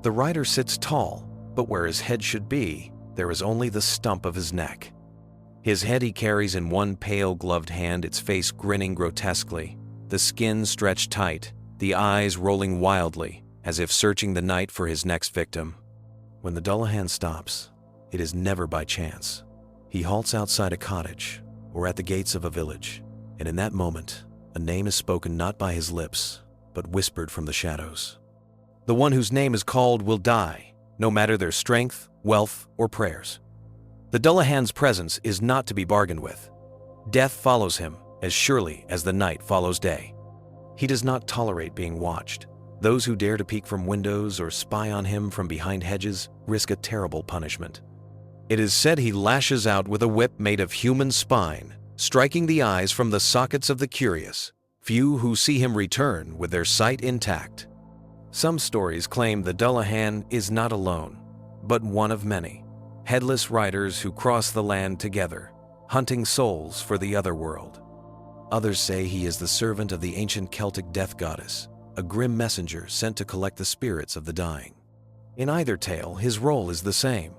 The rider sits tall, but where his head should be, there is only the stump of his neck. His head he carries in one pale gloved hand, its face grinning grotesquely, the skin stretched tight, the eyes rolling wildly, as if searching the night for his next victim. When the Dullahan stops, it is never by chance. He halts outside a cottage or at the gates of a village, and in that moment, a name is spoken not by his lips, but whispered from the shadows. The one whose name is called will die, no matter their strength, wealth, or prayers. The Dullahan's presence is not to be bargained with. Death follows him as surely as the night follows day. He does not tolerate being watched. Those who dare to peek from windows or spy on him from behind hedges risk a terrible punishment. It is said he lashes out with a whip made of human spine, striking the eyes from the sockets of the curious, few who see him return with their sight intact. Some stories claim the Dullahan is not alone, but one of many, headless riders who cross the land together, hunting souls for the other world. Others say he is the servant of the ancient Celtic death goddess, a grim messenger sent to collect the spirits of the dying. In either tale, his role is the same.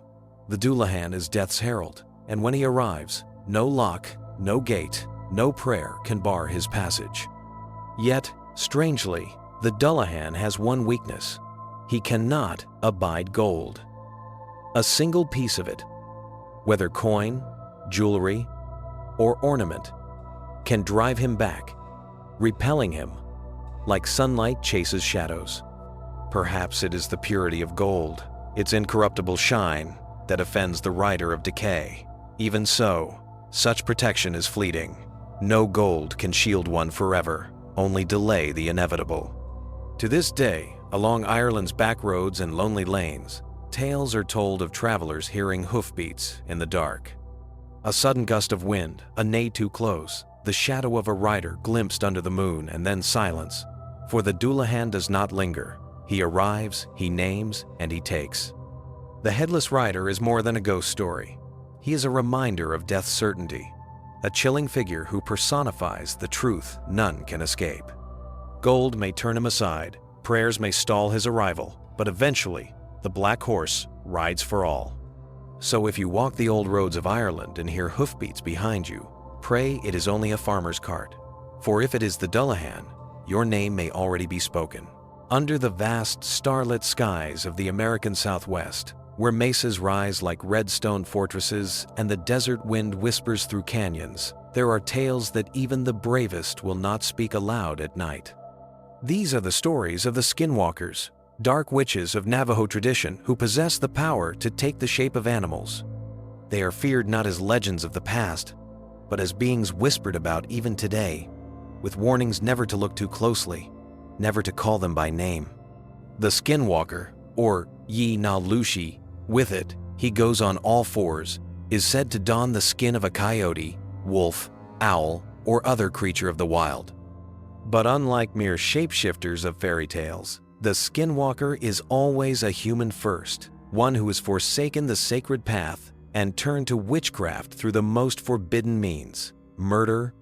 The Dullahan is death's herald, and when he arrives, no lock, no gate, no prayer can bar his passage. Yet, strangely, the Dullahan has one weakness. He cannot abide gold. A single piece of it, whether coin, jewelry, or ornament, can drive him back, repelling him like sunlight chases shadows. Perhaps it is the purity of gold, its incorruptible shine, that offends the rider of decay. Even so, such protection is fleeting. No gold can shield one forever, only delay the inevitable. To this day, along Ireland's back roads and lonely lanes, tales are told of travelers hearing hoofbeats in the dark. A sudden gust of wind, a neigh too close, the shadow of a rider glimpsed under the moon, and then silence. For the Dullahan does not linger. He arrives, he names, and he takes. The headless rider is more than a ghost story. He is a reminder of death's certainty, a chilling figure who personifies the truth none can escape. Gold may turn him aside, prayers may stall his arrival, but eventually, the black horse rides for all. So if you walk the old roads of Ireland and hear hoofbeats behind you, pray it is only a farmer's cart. For if it is the Dullahan, your name may already be spoken. Under the vast, starlit skies of the American Southwest, where mesas rise like red stone fortresses and the desert wind whispers through canyons, there are tales that even the bravest will not speak aloud at night. These are the stories of the skinwalkers, dark witches of Navajo tradition who possess the power to take the shape of animals. They are feared not as legends of the past, but as beings whispered about even today, with warnings never to look too closely. never to call them by name. The skinwalker, or Yi Na Lushi, with it, he goes on all fours, is said to don the skin of a coyote, wolf, owl, or other creature of the wild. But unlike mere shapeshifters of fairy tales, the skinwalker is always a human first, one who has forsaken the sacred path and turned to witchcraft through the most forbidden means, murder,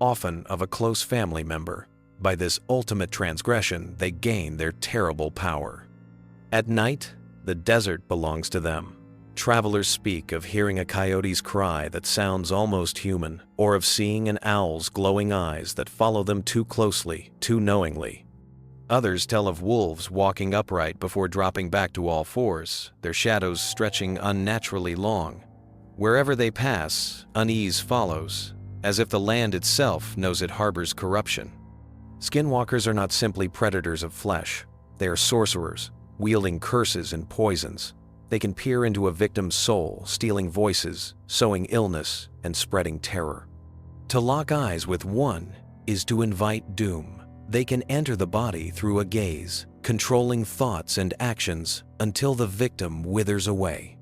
often of a close family member. By this ultimate transgression, they gain their terrible power. At night, the desert belongs to them. Travelers speak of hearing a coyote's cry that sounds almost human, or of seeing an owl's glowing eyes that follow them too closely, too knowingly. Others tell of wolves walking upright before dropping back to all fours, their shadows stretching unnaturally long. Wherever they pass, unease follows, as if the land itself knows it harbors corruption. Skinwalkers are not simply predators of flesh. They are sorcerers, wielding curses and poisons. They can peer into a victim's soul, stealing voices, sowing illness, and spreading terror. To lock eyes with one is to invite doom. They can enter the body through a gaze, controlling thoughts and actions until the victim withers away.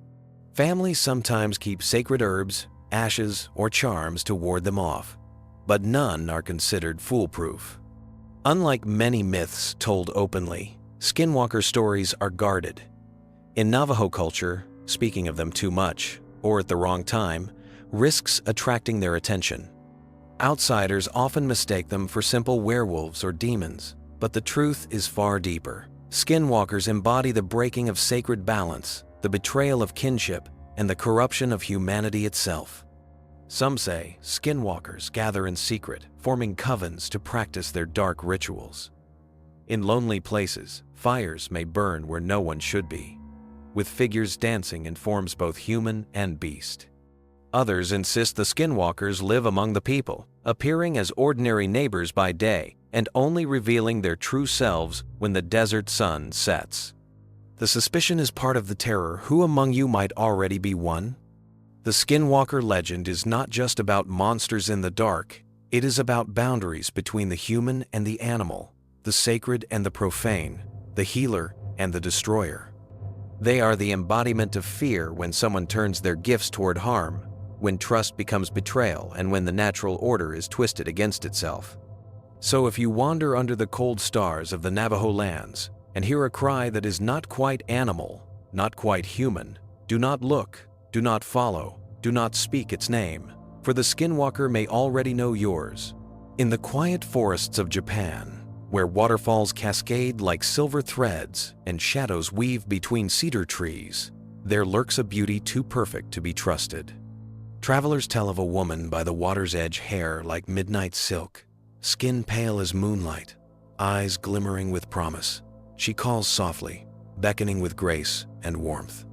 Families sometimes keep sacred herbs, ashes, or charms to ward them off, but none are considered foolproof. Unlike many myths told openly, skinwalker stories are guarded. In Navajo culture, speaking of them too much, or at the wrong time, risks attracting their attention. Outsiders often mistake them for simple werewolves or demons, but the truth is far deeper. Skinwalkers embody the breaking of sacred balance, the betrayal of kinship, and the corruption of humanity itself. Some say skinwalkers gather in secret, forming covens to practice their dark rituals. In lonely places, fires may burn where no one should be, with figures dancing in forms both human and beast. Others insist the skinwalkers live among the people, appearing as ordinary neighbors by day and only revealing their true selves when the desert sun sets. The suspicion is part of the terror. Who among you might already be one? The skinwalker legend is not just about monsters in the dark. It is about boundaries between the human and the animal, the sacred and the profane, the healer and the destroyer. They are the embodiment of fear when someone turns their gifts toward harm, when trust becomes betrayal, and when the natural order is twisted against itself. So if you wander under the cold stars of the Navajo lands and hear a cry that is not quite animal, not quite human, do not look, do not follow, do not speak its name, for the skinwalker may already know yours. In the quiet forests of Japan, where waterfalls cascade like silver threads and shadows weave between cedar trees, there lurks a beauty too perfect to be trusted. Travelers tell of a woman by the water's edge, hair like midnight silk, skin pale as moonlight, eyes glimmering with promise. She calls softly, beckoning with grace and warmth.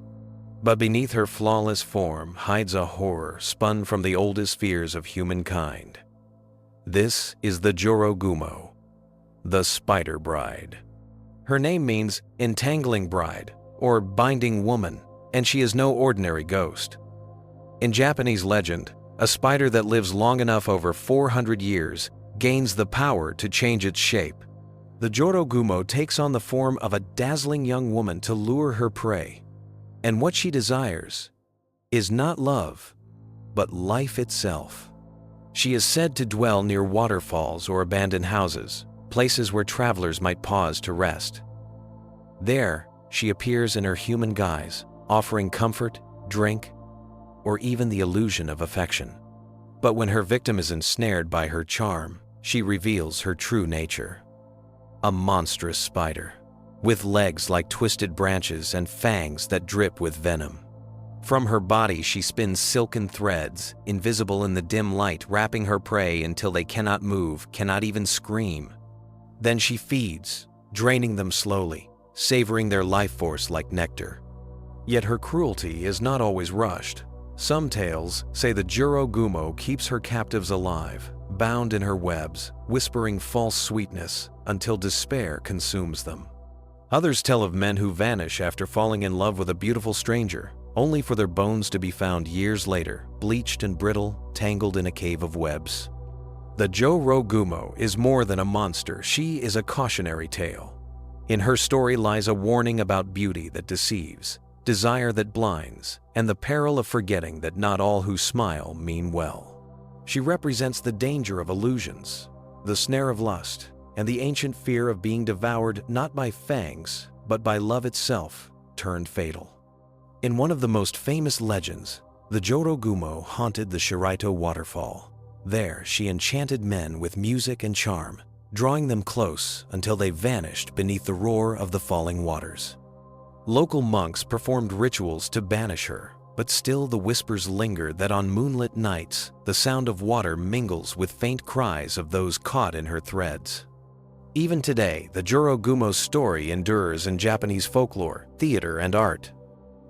But beneath her flawless form hides a horror spun from the oldest fears of humankind. This is the Jorogumo, the Spider Bride. Her name means entangling bride or binding woman, and she is no ordinary ghost. In Japanese legend, a spider that lives long enough, over 400 years, gains the power to change its shape. The Jorogumo takes on the form of a dazzling young woman to lure her prey. And what she desires is not love, but life itself. She is said to dwell near waterfalls or abandoned houses, places where travelers might pause to rest. There, she appears in her human guise, offering comfort, drink, or even the illusion of affection. But when her victim is ensnared by her charm, she reveals her true nature. A monstrous spider, with legs like twisted branches and fangs that drip with venom. From her body she spins silken threads, invisible in the dim light, wrapping her prey until they cannot move, cannot even scream. Then she feeds, draining them slowly, savoring their life force like nectar. Yet her cruelty is not always rushed. Some tales say the Jorogumo keeps her captives alive, bound in her webs, whispering false sweetness until despair consumes them. Others tell of men who vanish after falling in love with a beautiful stranger, only for their bones to be found years later, bleached and brittle, tangled in a cave of webs. The Jorogumo is more than a monster, she is a cautionary tale. In her story lies a warning about beauty that deceives, desire that blinds, and the peril of forgetting that not all who smile mean well. She represents the danger of illusions, the snare of lust, and the ancient fear of being devoured not by fangs, but by love itself, turned fatal. In one of the most famous legends, the Jorogumo haunted the Shiraito waterfall. There, she enchanted men with music and charm, drawing them close until they vanished beneath the roar of the falling waters. Local monks performed rituals to banish her, but still the whispers linger that on moonlit nights, the sound of water mingles with faint cries of those caught in her threads. Even today, the Jorogumo's story endures in Japanese folklore, theater, and art.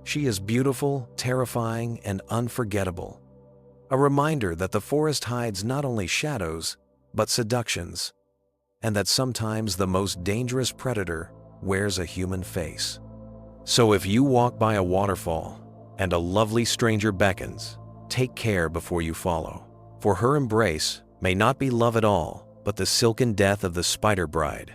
She is beautiful, terrifying, and unforgettable. A reminder that the forest hides not only shadows, but seductions, and that sometimes the most dangerous predator wears a human face. So if you walk by a waterfall and a lovely stranger beckons, take care before you follow, for her embrace may not be love at all, but the silken death of the spider bride.